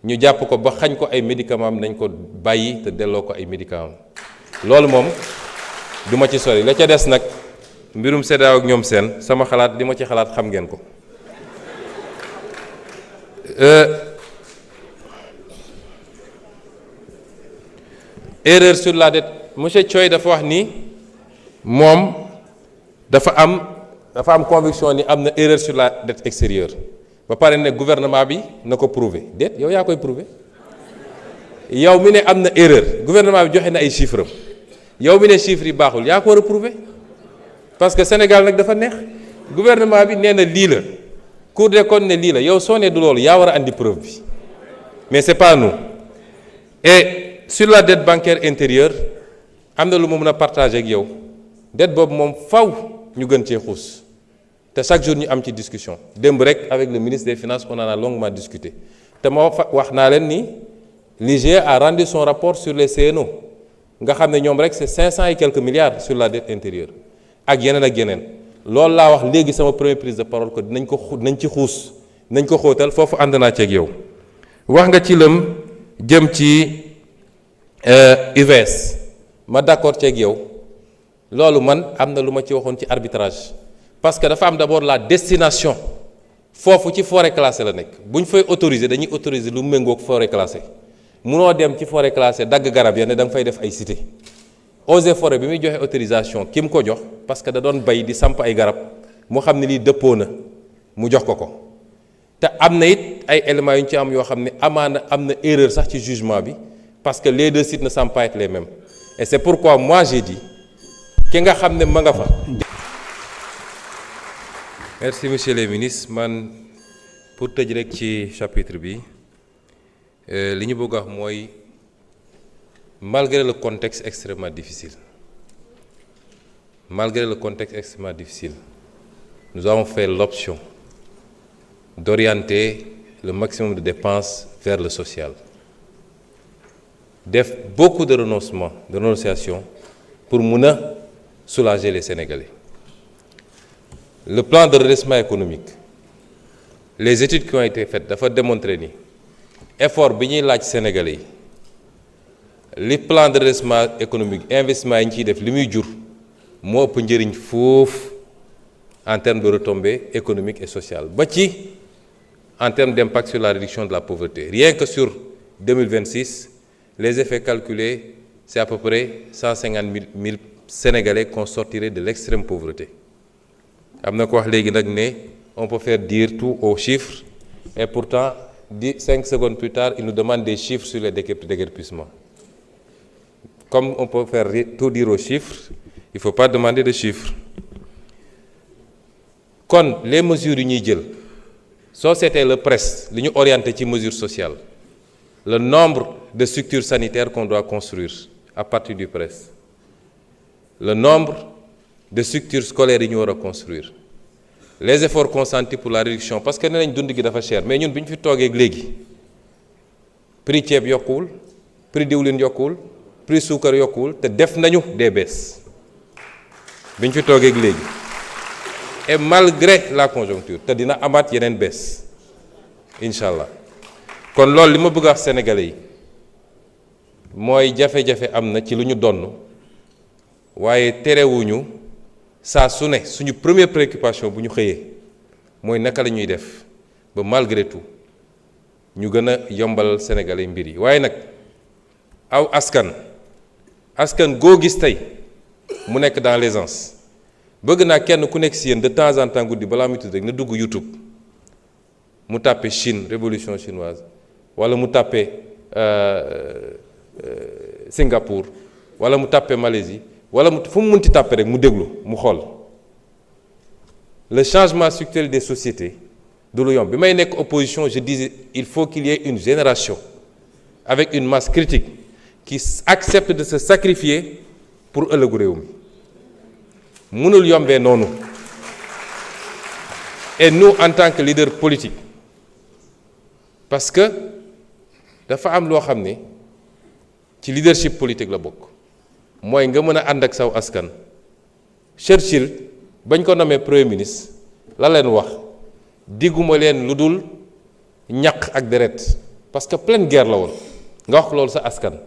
ñu jàpp ko ba xañ ko ay médicaments am nañ ko bàyyi te delloo ko ay médicaments am loolu moom du ma ci sori la ca des nag mbirum CEDEAO ak ñoom seen sama xalaat li ma ci xalaat xam ngeen ko erreur sur la dette monsieur Thioye dafa wax ni moom dafa am conviction ni am na erreur sur la dette extérieure ba pare ne gouvernement bi na ko prouver déet yow yaa koy prouver yow mi ne am na erreur gouvernement bi joxe na ay chiffres am yow mi ne chiffres yi baaxul yaa ko war a prouver parce que Sénégal nag dafa neex gouvernement bi nee na lii la Cour des comptes ne lii la yow soo nee du loolu yaa war a andi preuve bi mais c'est pas nous et sur la dette bancaire intérieure am na lu ma mën a partager ak yow dette boobu moom faw ñu gën cee xuus te chaque jour ñu am ci discussion démb rek avec le ministre des Finances on en a longuement discuté te moo wax naa leen ni l'IGE a rendu son rapport sur les CNO nga xam ne ñoom rek c'est 500 et quelques milliards sur la dette intérieure ak yeneen loolu laa wax léegi sama première prise de parole que dinañ ci xuus nañ ko xóotal foofu ànd naa ci ak yow wax nga ci lëm jëm ci UVS ma d'accord ci ak yow loolu man am na lu ma ci waxoon ci arbitrage parce que dafa am d'abord la destination foofu ci forêt classée la nekk bu ñu fay autoriser dañuy autoriser lu méngoog forêt classée munoo dem ci forêt classée dagg garab ya ne da nga fay def ay cité Eaux et Forêts bi muy joxe autorisation ki mu ko jox parce que da doon bay di samp ay garab mu xam ne lii dëppoo na mu jox ko te am na it ay éléments yu ñu ci am yoo xam ne amaana am na erreur sax ci jugement bi parce que les deux sites ne semblent pas être les mêmes et c'est pourquoi moi j'ai dit ki nga xam ne ma nga fa. Merci monsieur les ministres man pour tëj rek ci chapitre bi li ñu bëgg a wax mooy malgré le contexte extrêmement difficile nous avons fait l'option d'orienter le maximum de dépenses vers le social def beaucoup de renonciations pour mun a soulager les Sénégalais. Le plan de redressement économique les études qui ont été faites dafa démontrer ni effort bi ñuy laaj Sénégalais yi li plan de redressement économique investissement yi ñu ciy def li muy jur moo ëpp njëriñ foofu en termes de retombées économiques et sociales ba ci en termes d'impact sur la réduction de la pauvreté rien que sur 2026 les effets calculés c'est à peu près 150 000 Sénégalais qu'on sortirait de l'extrême pauvreté am na ko wax léegi nag ne on peut faire dire tout aux chiffres et pourtant 5 secondes plus tard il nous demande des chiffres sur les déguerpissements. Comme on peut faire tout dire aux chiffres, il ne faut pas demander de chiffres. kon les mesures yu ñuy jël soo seetee le presse li ñu orienté ci mesures sociales le nombre de structures sanitaires qu'on doit construire à partir du presse le nombre de structures scolaires yi ñu war a construire les efforts consentis pour la réduction parce que nee nañ dund gi dafa cher mais ñun bi ñu fi toogee léegi prix ceeb yokkuwul prix diwlin yokkuwul prix suukar yokkuwul te def nañu des baisses bi ñu fi toogee léegi et malgré la conjoncture te dina amaat yeneen baisse incha allah kon loolu li ma bëgg a wax sénégalais yi mooy jafe-jafe am na ci lu ñu donn waaye terewuñu saa su ne suñu première préoccupation bu ñu xëyee mooy naka la ñuy def ba malgré tout ñu gën a yombalal sénégalais mbir yi waaye nag aw askan goo gis tey mu nekk dans l'aisance bëgg naa kenn ku nekk si yéen de temps en temps guddi balaa muy tudd rek na dugg YouTube mu tàppe Chine révolution chinoise wala mu tàppe Singapour wala mu tàppe Malaisie wala fu mu munti tàppe rek mu déglu mu xool le changement structurel des sociétés du lu yomb bi may nekk opposition je disais il faut qu'il y ait une génération avec une masse critique qui accepte de se sacrifier pour ëllëgu réew mi mënul yombee noonu et nous en tant que leader politique parce que dafa am loo xam ne ci leadership politique la bokk mooy nga mën a ànd ak saw askan Churchill bañ ko nommé premier ministre la leen wax digguma leen lu dul ñaq ak deret parce que pleine guerre la woon nga wax loolu sa askan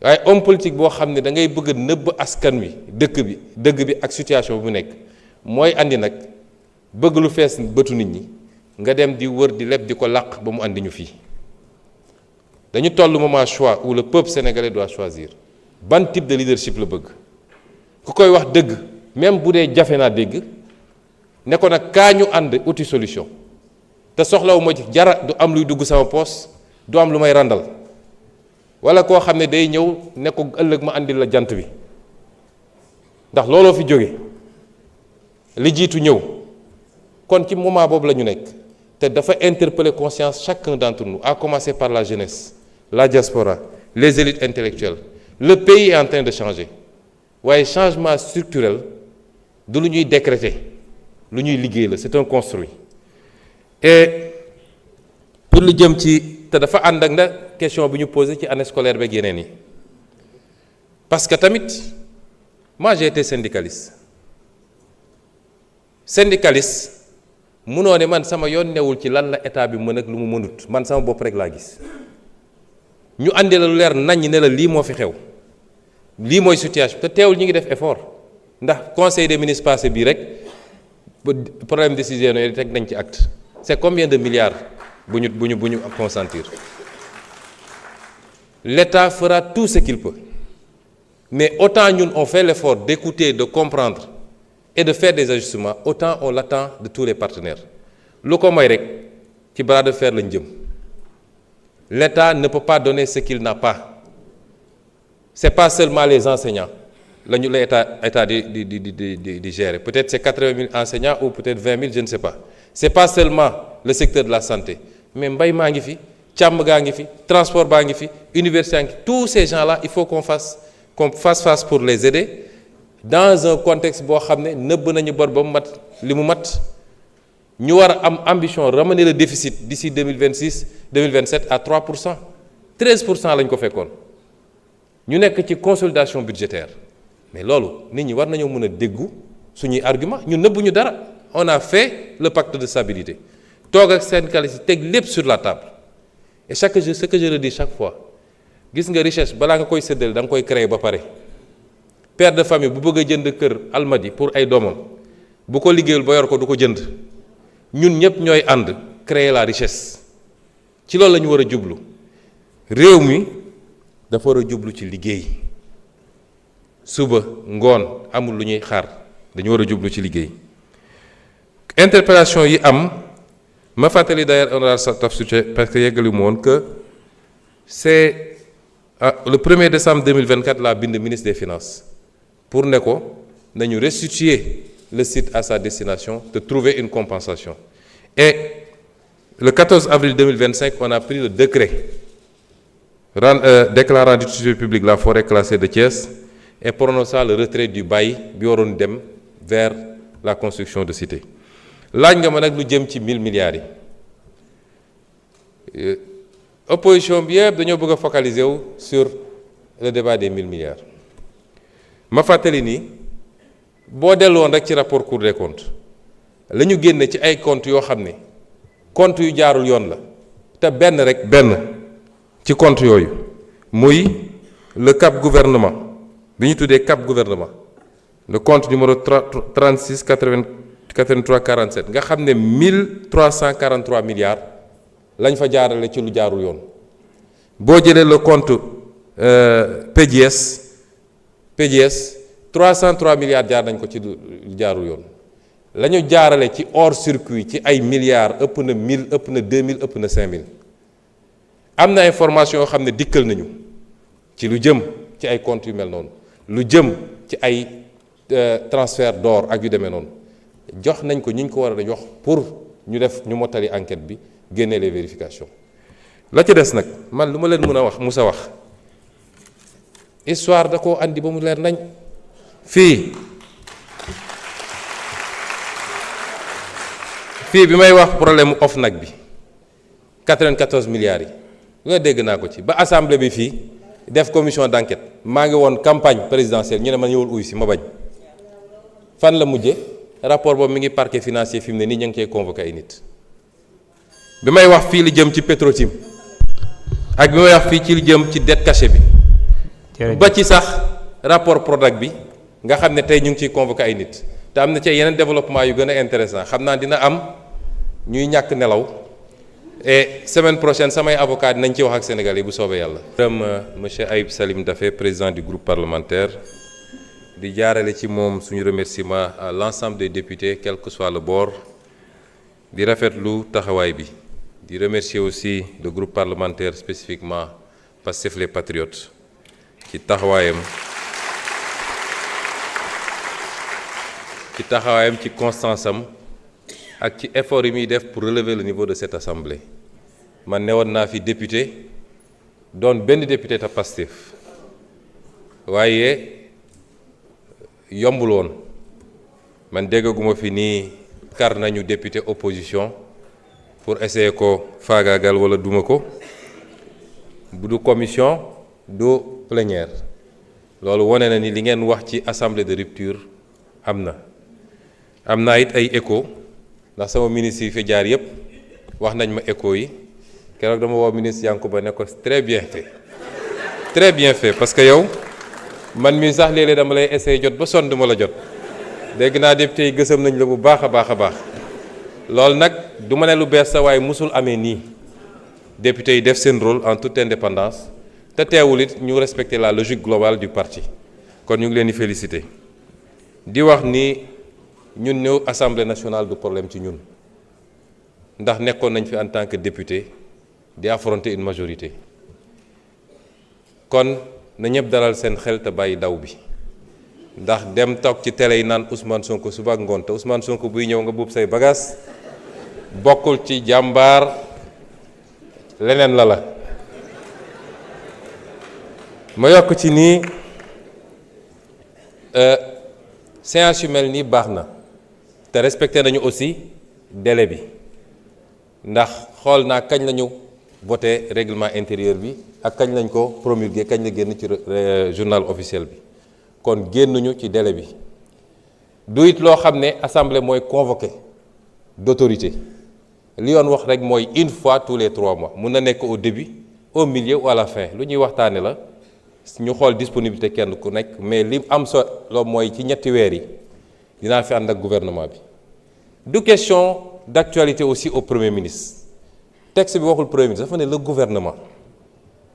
waaye homme politique boo xam ne da ngay bëgg a nëbb askan wi dëgg bi ak situation bu mu nekk mooy andi nag bëgg lu fees bëtu nit ñi nga dem di wër di leb di ko làq ba mu andi ñu fii dañu toll moment choix où le peuple sénégalais doit choisir ban type de leadership la bëgg ku koy wax dëgg même bu dee jafe naa dégg ne ko nag kaa ñu ànd uti solution te soxlawu ma ci jara du am luy dugg sama poos du am lu may randal wala koo xam ne day ñëw ne ko ëllëg ma àndil la jant bi ndax looloo fi jóge li jiitu ñëw kon ci moment boobu la ñu nekk te dafa interpeller conscience chacun d'entre nous à commencer par la jeunesse la diaspora les élites intellectuelles le pays est en train de changer waaye changement structurel du lu ñuy décréter lu ñuy liggéey la c'est un construit et pour lu jëm ci te dafa ànd ak na question bi ñu posé ci année scolaire beeg yeneen yi parce que tamit moi j'ai été syndicaliste munoo ne man sama yoon newul ci lan la état bi mën ak lu mu mënut man sama bopp rek laa gis ñu andi la lu leer nañ ne la lii moo fi xew lii mooy situation te teewul ñu ngi def effort ndax conseil des ministres passé bii rek problème décision yi teg nañ ci acte c'est combien de milliards bu ñu consentir l'État fera tout ce qu'il peut mais autant ñun on fait l'effort d'écouter de comprendre et de faire des ajustements autant on l'attend de tous les partenaires lu ko mooy rek ci bras de fer lañ jëm l'État ne peut pas donner ce qu'il n'a pas c'est pas seulement les enseignants la état di gérer peut-être c'est 80 000 enseignants ou peut-être 20 000 je ne sais pas c'est pas seulement le secteur de la santé mais mbay maa ngi fi càmm gaa ngi fi transport baa ngi fi université gaa ngi fi tous ces gens-là il faut qu'on fasse face pour les aider dans un contexte boo xam ne nëbb nañu bor ba mu mat li mu mat ñu war a am ambition ramener le déficit d'ici 2027 à 3%, 13% lañ ko fekkoon ñu nekk ci consolidation budgétaire mais loolu nit ñi war nañoo mën a déggu suñuy argument ñu nëbbuñu dara on a fait le pacte de stabilité toog ak syndicalistes yi teg lépp sur la table et ce que je le dis chaque fois gis nga richesse balaa nga koy séddale da nga koy créer ba pare père de famille bu bëgg a jënd kër almadi pour ay doomam bu ko liggéeyul ba yor ko du ko jënd ñun ñëpp ñooy ànd créer la richesse ci loolu la ñu war a jublu réew mi dafa war a jublu ci liggéey suba ngoon amul lu ñuy xaar dañu war a jublu ci liggéey interpellation yi am ma fàttali d'ailleurs honorable Taf Sucé parce que yeggali mu woon que c'est le 1er décembre 2024 la bind ministre des finances pour ne ko nañu restituer le site à sa destination, de trouver une compensation. Et le 14 avril 2025, on a pris le décret déclarant d'utilité publique la forêt classée de Thiès et prononçant le retrait du bail bi waroon dem vers la construction de cité. laaj nga ma nag lu jëm ci 1000 milliards yi opposition bi yëpp dañoo bëgg a focaliser wu sur le débat des 1000 milliards ma fàttali ni boo delloon rek ci rapport Cour des comptes la ñu génne ci ay comptes yoo xam ne comptes yu jaarul yoon la te benn ci compte yooyu muy le cap gouvernement bi ñu tuddee cap gouvernement le compte numéro 36 83 47 nga xam ne 1343 milliards lañ fa jaarale ci lu jaarul yoon boo jëlee le compte PDS 303 milliards jaar nañ ko ci lu jaarul yoon la ñu jaarale ci hors circuit ci ay milliards ëpp na 1000 ëpp na 2000 ëpp na 5000 am na information yoo xam ne dikkal nañu ci lu jëm ci ay comptes yu mel noonu lu jëm ci ay transfert d'or ak yu demee noonu jox nañ ko ñu ko war a jox pour ñu mottali enquête bi génne les vérifications la ci des nag man lu ma leen mën a wax musa wax histoire da koo andi ba mu leer nañ fii bi may wax problème mu OFNAC bi 94 milliards yi nga dégg naa ko ci ba assemblée bi fii def commission d'enquête maa ngi woon campagne présidentielle ñu ne ma ñëwul uy si ma bañ fan la mujje rapport boobu mi ngi parquet financier fi mu ne nii ñu ngi koy convoqué ay nit bi may wax fii li jëm ci Petrotim ak bi may wax fii ci li jëm ci dette cachée bi ba ci sax rapport Prodac bi nga xam ne tey ñu ngi ciy convoqué ay nit te am na ci yeneen développement yu gën a intéressant xam naa dina am ñuy ñàkk nelaw et semaine prochaine samay avocat dinañ ci wax ak Sénégal yi bu soobee yàlla. Monsieur Ayib Salim Daffé, président du groupe parlementaire di jaarale ci moom suñu remerciement à l'ensemble des députés quel que soit le bord di rafetlu taxawaay bi di remercier aussi le groupe parlementaire spécifiquement Pastef les Patriotes ci taxawaayam ci constance am ak ci effort yi muy def pour relever le niveau de cette assemblée man newoon naa fi député doon benn député ta Pastef waaye yombul woon man déggaguma fi nii kar nañu député opposition pour essayer ko faagaagal wala duma ko bu du commission du plénière loolu wane na ni li ngeen wax ci assemblée de rupture am na it ay écho ndax sama ministre yi fi jaar yépp wax nañ ma écho yi keroog dama woo ministre Yankuba ne ko très bien fait parce que yow man mii sax léeg-léeg dama lay essayer jot ba sonn duma la jot dégg naa député yi gësam nañ la bu baax a baax loolu nag du ma ne lu bees sa waaye musul amee nii député yi def seen rôle en toute indépendance te teewul it ñu respecter la logique globale du parti kon ñu ngi leen di féliciter di wax ni ñun ñëw assemblée nationale du problème ci ñun ndax nekkoon nañ fi en tant que député di affronter une majorité kon na ñëpp dalal seen xel te bàyyi daw bi ndax dem toog ci télé yi naan Ousmane Sonko suba ak ngoon te Ousmane Sonko buy ñëw nga buub say bagages bokkul ci jàmbaar leneen la ma yokk ci nii séance yu mel nii baax na te respecté nañu aussi délai bi ndax xool naa kañ lañu voté règlement intérieur bi ak kañ lañ ko promulgué kañ la génn ci journal officiel bi kon génnuñu ci délai bi du it loo xam ne assemblée mooy convoqué d'autorité li yoon wax rek mooy une fois tous les 3 mois mun na nekk au début au milieu ou à la fin lu ñuy waxtaane la ñu xool disponibilité kenn ku nekk mais li am solo mooy ci ñetti weer yi dinaa fi ànd ak gouvernement bi du question d'actualité aussi au premier ministre texte bi waxul premier ministre dafa ne le gouvernement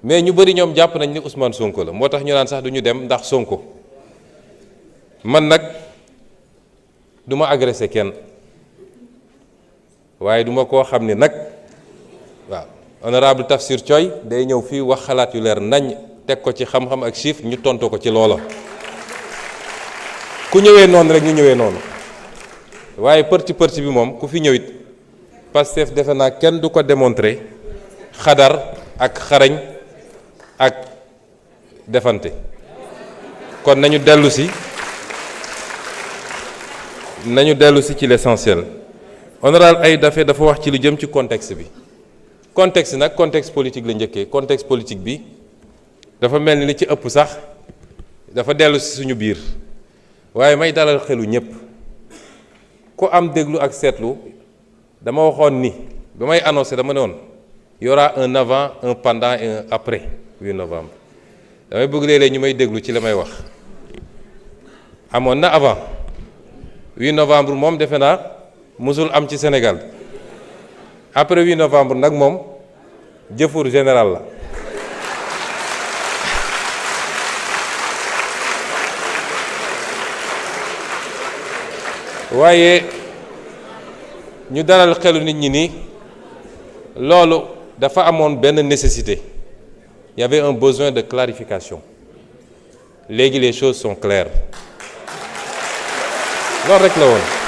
mais ñu bëri ñoom jàpp nañ ni Ousmane Sonko la moo tax ñu naan sax du ñu dem ndax Sonko man nag du ma agressé kenn waaye du ma koo xam ne nag waaw honorable Tafsir Thioye day ñëw fii wax xalaat yu leer nañ teg ko ci xam-xam ak chiffre ñu tontu ko ci loola ku ñëwee noonu rek ñu ñëwee noonu waaye përti bi moom ku fi ñëwit Pastef defe naa kenn du ko démontrer xadar ak xarañ ak defante kon nañu dellu si ci l'essentiel. Honorable Ayib Daffé dafa wax ci lu jëm ci contexte bi contexte nag contexte politique la njëkkee contexte politique bi dafa mel ni li ci ëpp sax dafa dellu si suñu biir waaye may dalal xelu ñëpp ku am déglu ak seetlu dama waxoon ni ba may annoncé dama ne woon y aura un avant un pendant et un après 8 novembre damay bëgg léeg-léeg ñu may déglu ci la may wax amoon na avant 8 novembre moom defe naa musul am ci Sénégal après 8 novembre nag moom jëfur général la waaye ñu dalal xelu nit ñi ni loolu dafa amoon benn nécessité il y avait un besoin de clarification léegi les choses sont claires loolu rek la woon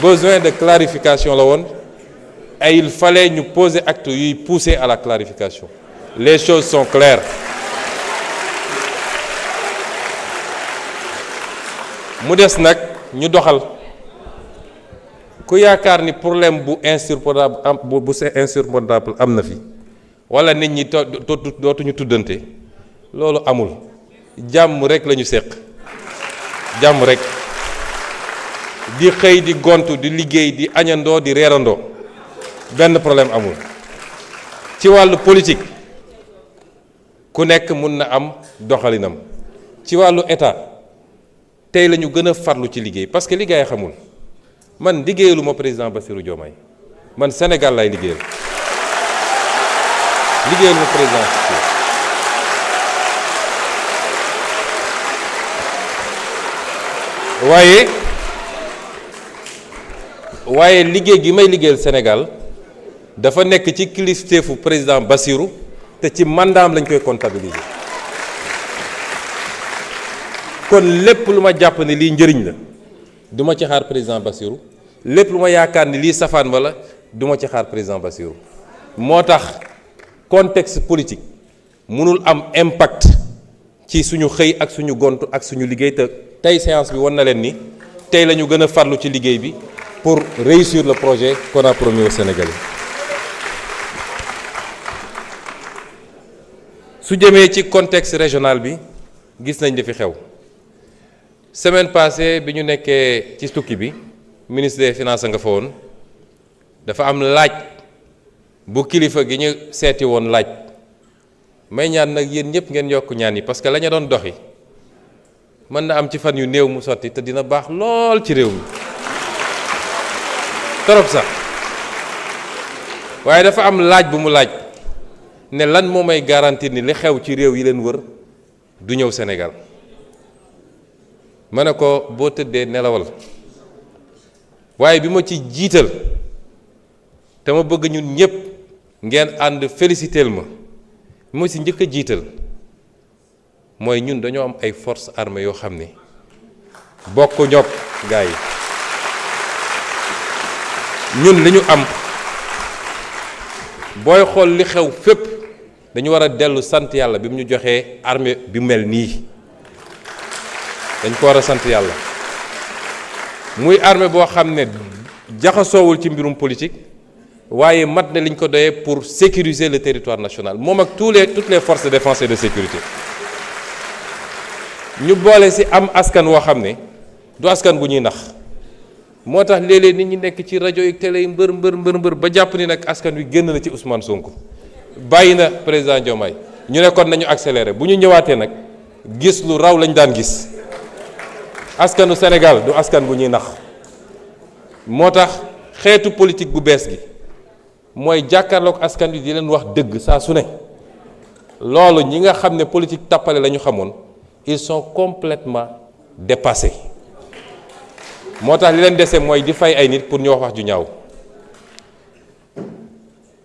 besoin de clarification la woon et il fallait ñu poser acte yuy pousser à la clarification les choses sont claires mu des nag ñu doxal ku yaakaar ni problème bu insurmontable am na fi wala nit ñi dootuñu tuddante loolu amul jàmm rek la ñu séq jàmm rek di xëy di gontu di liggéey di añandoo di reerandoo benn problème amul ci wàllu politique ku nekk mun na am doxalinam ci wàllu état tey la ñu gën a farlu ci liggéey parce que li gars yi xamul man liggéeyalu ma président Bassirou Diomaye man Sénégal lay liggéeyal liggéeyalu ma président waaye liggéey gi may liggéeyal Sénégal dafa nekk ci kilifteefu président Bassirou te ci mandaam lañ koy comptabiliser kon lépp lu ma jàpp ne lii njëriñ la du ma ci xaar président Bassirou lépp lu ma yaakaar ni lii safaan wala du ma ci xaar président Bassirou moo tax contexte politique mënul am impact ci suñu xëy ak suñu gont ak suñu liggéey te tey séance bi wan na leen ni tey la ñu gën a farlu ci liggéey bi pour réussir le projet qu'on a promis aux Sénégalais su jëmee ci contexte régional bi gis nañ li fi xew semaine passée bi ñu nekkee ci tukki bi ministre des finances nga fa woon dafa am laaj bu kilifa gi ñu seeti woon laaj may ñaan nag yéen ñëpp ngeen yokk ñaan yi parce que la ñu doon doxi mën na am ci fan yu néew mu sotti te dina baax lool ci réew mi trop sax waaye dafa am laaj bu mu laaj ne lan moo may garantir ni li xew ci réew yi leen wër du ñëw Sénégal ma ne ko boo tëddee nelawal waaye bi ma ci jiital te ma bëgg ñun ñëpp ngeen ànd féliciteel ma bi ma ci njëkk a jiital mooy ñun dañoo am ay forces armées yoo xam ne bokk ñokk gars yi ñun li ñu am booy xool li xew fépp dañu war a dellu sant yàlla bi mu ñu joxee armée bi mel nii dañ ko war a sant yàlla muy armée boo xam ne jaxasoowul ci mbirum politique waaye mat na liñ ko doyee pour sécuriser le territoire national moom ak toutes les forces de défense et de sécurité ñu boole ci am askan woo xam ne du askan bu ñuy nax moo tax léeg-léeg nit ñi nekk ci rajo yi télé yi mbër ba jàpp ni nag askan wi génn na ci Ousmane Sonko bàyyi na président Diomaye ñu ne kon nañu accélérer bu ñu ñëwaatee nag gis lu raw lañ daan gis askanu Sénégal du askan bu ñuy nax moo tax xeetu politique bu bees gi mooy jàkkaarloog askan wi di leen wax dëgg saa su ne loolu ñi nga xam ne politique tappale la ñu xamoon ils sont complètement dépassés moo tax li leen dese mooy di fay ay nit pour ñu wax ju ñaaw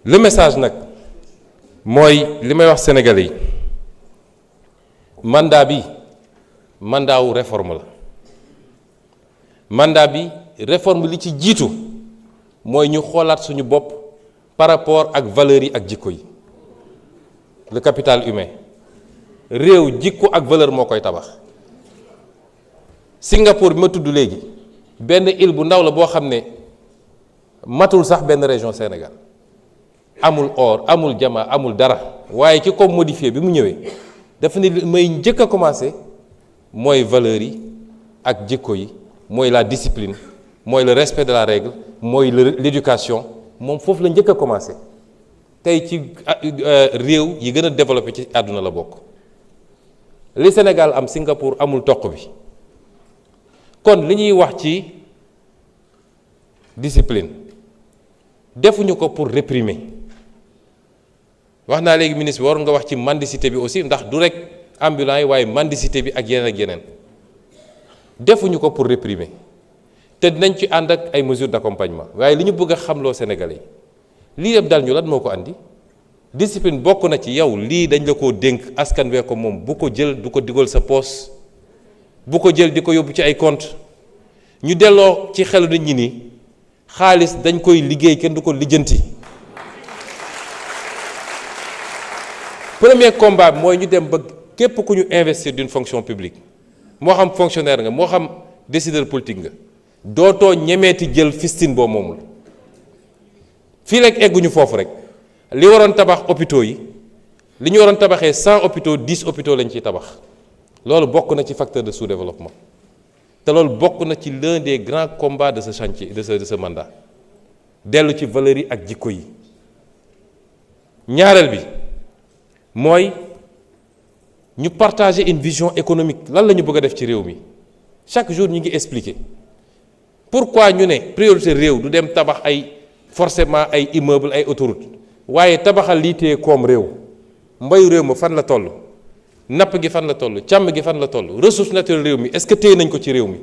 le message nag mooy li may wax Sénégalais yi mandat bi mandat wu réforme la mandat bi réforme li ci jiitu mooy ñu xoolaat suñu bopp par rapport ak valeurs yi ak jikko yi le capital humain réew jikko ak valeur moo koy tabax. Singapour bi ma tudd léegi benn île bu ndaw la boo xam ne matul sax benn région Sénégal amul or amul diamant amul dara waaye ci ko modifié bi mu ñëwee dafa ne may njëkk a commencé mooy valeurs yi ak jikko yi mooy la discipline mooy le respect de la règle mooy l'éducation moom foofu la njëkk a commencé tey ci réew yi gën a développé ci àdduna la bokk li Sénégal am Singapour amul toq bi kon li ñuy wax ci discipline defuñu ko pour réprimer wax naa léegi ministre bi waroon nga wax ci mendicité bi aussi ndax du rek ambulant yi waaye mendicité bi ak yeneen defuñu ko pour réprimer te dinañ ci ànd ak ay mesures d'accompagnement waaye li ñu bëgg a xamloo Sénégalais yi lii yëpp dal ñu lan moo ko andi discipline bokk na ci yow lii dañ la koo dénk askan wee ko moom bu ko jël du ko digal sa poos bu ko jël di ko yóbbu ci ay compte ñu delloo ci xelu nit ñi ni xaalis dañ koy liggéey kenn du ko lijjanti. Premier combat bi mooy ñu dem ba képp ku ñu investir d'une fonction publique moo xam fonctionnaire nga moo xam décideur politique nga dootoo ñemeeti jël fistine boo moomul fii rek egguñu foofu rek li waroon tabax hôpitaux yi li ñu waroon tabaxee 100 hôpitaux 10 hôpitaux lañ ciy tabax. loolu bokk na ci facteur de sous-développement te loolu bokk na ci l'un des grands combats de ce chantier de ce mandat dellu ci valeurs yi ak jikko yi ñaareel bi mooy ñu partager une vision économique lan la ñu bëgg a def ci réew mi chaque jour ñu ngi expliquer pourquoi ñu ne priorité réew du dem tabax ay forcément ay immeuble ay autoroute waaye tabaxal lii téye koom réew mbayu réew ma fan la toll. napp gi fan la toll càmm gi fan la toll ressource naturelle réew mi est-ce que téye nañ ko ci réew mi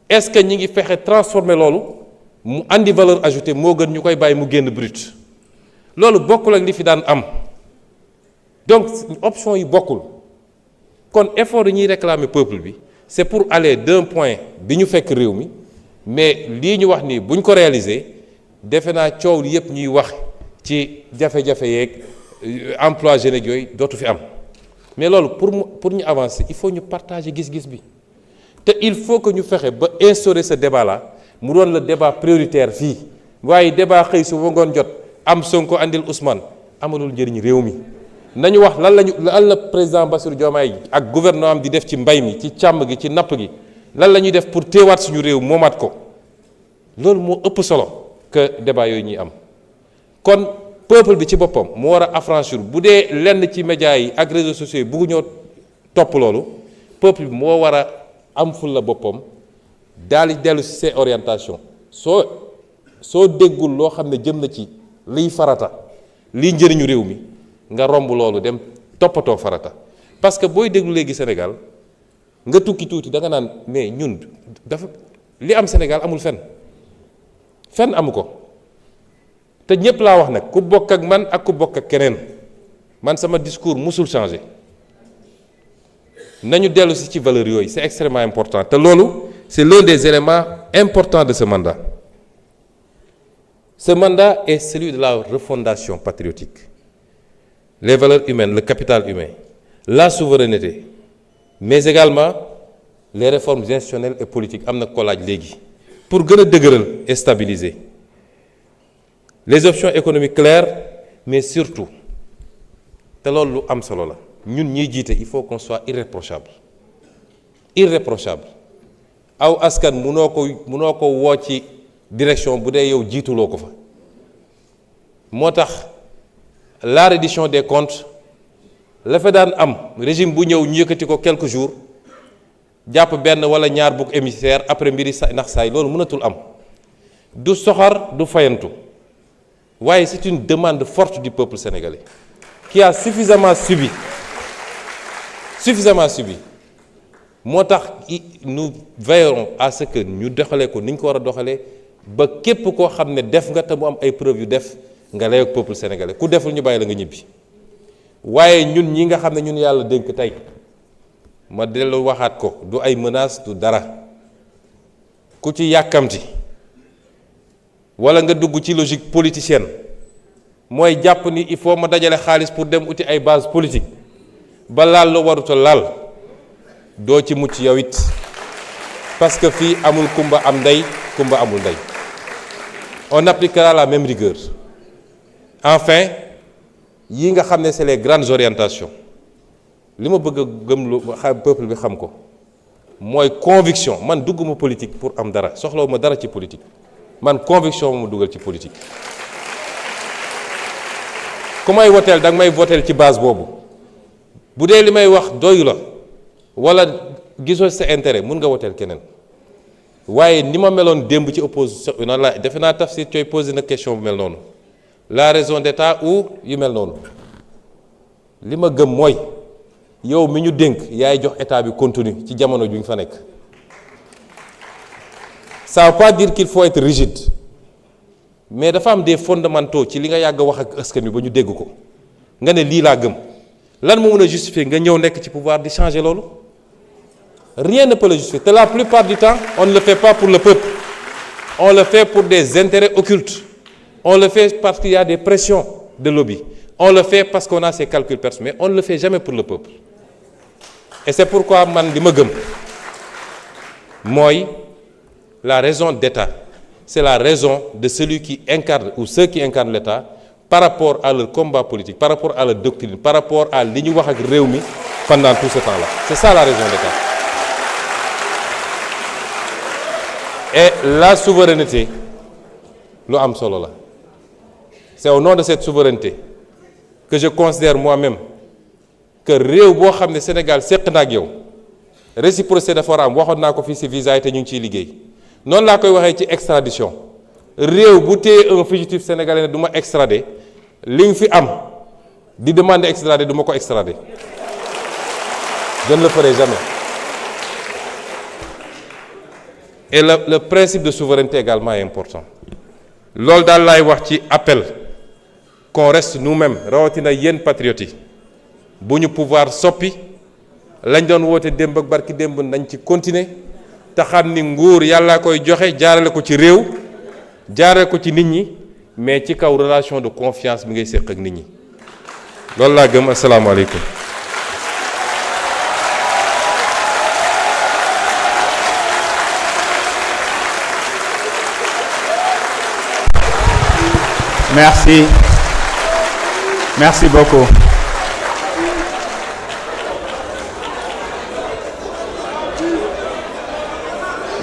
est-ce que ñi ngi fexe transformer loolu mu andi valeur ajoutée moo gën ñu koy bàyyi mu génn brut loolu bokkul ak li fi daan am donc option yi bokkul kon effort yi ñuy réclamer peuple bi c'est pour aller d'un point bi ñu fekk réew mi mais lii ñu wax nii buñ ko réaliser defe naa coow li yépp ñuy wax ci jafe-jafe yeeg emploi jeunes yooyu dootu fi am. mais loolu pour ñu avancer il faut ñu partager gis-gis bi te il faut que ñu fexe ba instaurer ce débat là mu doon le débat prioritaire fii waaye débat xëy su ba ngoon jot am Sonko andil Ousmane amalul njëriñ réew mi nañu wax lan la président Bassirou Diomaye ak gouvernement am di def ci mbay mi ci càmm gi ci napp gi lan la ñuy def pour téewaat suñu réew moomaat ko loolu moo ëpp solo que débat yooyu ñuy am kon peuple bi ci boppam mu war a affranchir bu dee lenn ci médias yi ak réseaux sociaux yi buggu ñoo topp loolu peuple bi moo war a am ful la boppam daal di dellu ci ses orientations soo déggul loo xam ne jëm na ci liy farata liy njëriñu réew mi nga romb loolu dem toppatoo farata parce que booy déglu léegi Sénégal nga tukki tuuti da nga naan mais ñun dafa li am Sénégal amul fenn amu ko. te ñëpp laa wax nag ku bokk ak man ak ku bokk ak keneen man sama discours musul changer nañu dellu si ci valeurs yooyu c'est extrêmement important te loolu c'est l'un des éléments importants de ce mandat. Ce mandat est celui de la refondation patriotique, les valeurs humaines, le capital humain, la souveraineté, mais également les réformes institutionnelles et politiques am na ko laaj léegi pour gën a dëgëral et stabiliser. Les options économiques claires mais surtout te loolu lu am solo la ñun ñiy jiite il faut qu'on soit irréprochable aw askan munoo ko woo ci direction bu dee yow jiituloo ko fa moo tax la reddition des comptes la fa daan am régime bu ñëw ñu yëkkati ko quelques jours jàpp benn wala ñaar bugg émissaire après mbiri ndax saay loolu mënatul am du soxar du fayantu waaye c'est une demande forte du peuple sénégalais qui a suffisamment subi moo tax nous veillerons à ce que ñu doxalee ko ni ñu ko war a doxalee ba képp koo xam ne def nga te mu am ay preuves yu def nga lay ak peuple sénégalais ku deful ñu bàyyi la nga ñibbi waaye ñun ñi nga xam ne ñun yàlla dénk tey ma dellu waxaat ko du ay menaces du dara ku ci yàkkamti wala nga dugg ci logique politicienne mooy jàpp ni il faut ma dajale xaalis pour dem uti ay base politique ba laal la waruta laal doo ci mucc yow it parce que fii amul kumba am ndey kumba amul ndey. On appliquera la même rigueur. Enfin yi nga xam ne c'est les grandes orientations li ma bëgg a gëm lu peuple bi xam ko mooy conviction. Man dugguma politique pour am dara soxlawuma dara ci politique man conviction ma dugal ci politique. ku may woteel da nga may woteel ci base boobu bu dee li may wax doyu la wala gisoo sa intérêt mun nga woteel keneen waaye ni ma meloon démb ci opposition na la defe naa Tafsir Thioye posé na question bu mel noonu la raison d'état ou yu mel noonu li ma gëm mooy yow mi ñu dénk yaay jox état bi contenu ci jamono ju ñu fa nekk. Ça veut pas dire qu'il faut être rigide mais dafa am des fondamentaux ci li nga yàgg wax ak askan wi ba ñu dégg ko nga ne lii laa gëm lan moo mën a justifier nga ñëw nekk ci pouvoir di changer loolu. Rien ne peut le justifier. La plupart du temps, on ne le fait pas pour le peuple. On le fait pour des intérêts occultes. On le fait parce qu'il y a des pressions de lobby. On le fait parce qu'on a ses calculs personnels. Mais on ne le fait jamais pour le peuple. Et c'est pourquoi man li ma gëm mooy la raison d'État. C'est la raison de celui qui incarne ou ceux qui incarnent l'État par rapport à leur combat politique, par rapport à leur doctrine, par rapport à li ñu wax ak réew mi pendant tout ce temps-là. C'est ça la raison d'État. Et la souveraineté, lu am solo la. C'est au nom de cette souveraineté que je considère moi-même que réew boo xam ne Sénégal seq na ak yow réciprocité dafa war a am waxoon naa ko fii ci visa yi te ñu ngi ciy liggéey noonu laa koy waxee ci extradition réew bu téye un fugitif sénégalais ne du ma extrader li nga fi am di demander extrader du ma ko extrader je ne le ferai jamais. Et le principe de souveraineté également est important. loolu daal laay wax ci appel qu'on reste nous-mêmes rawatina yéen patriotes yi bu ñu pouvoir soppi lañ doon woote démb ak barki démb nañ ci continuer te xam ni nguur yàllaa koy joxe jaarale ko ci réew jaarale ko ci nit ñi mais ci kaw relation de confiance bi ngay séq ak nit ñi loolu laa gëm. asalaamaaleykum. Merci. Merci beaucoup.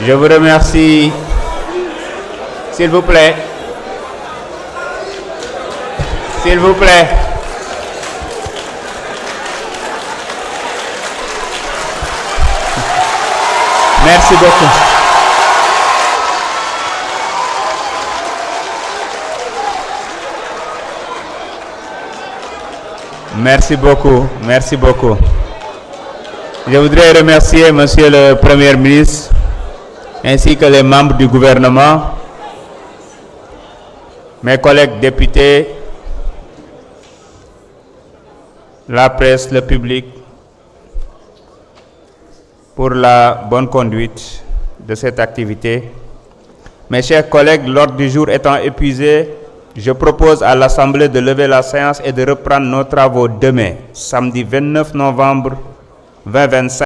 Je vous remercie. S'il vous plaît. S'il vous plaît. Merci beaucoup. Merci beaucoup, merci beaucoup. Je voudrais remercier Monsieur le Premier ministre ainsi que les membres du gouvernement, mes collègues députés, la presse, le public, pour la bonne conduite de cette activité. Mes chers collègues, l'ordre du jour étant épuisé, je propose à l'Assemblée de lever la séance et de reprendre nos travaux demain, samedi 29 novembre 2025.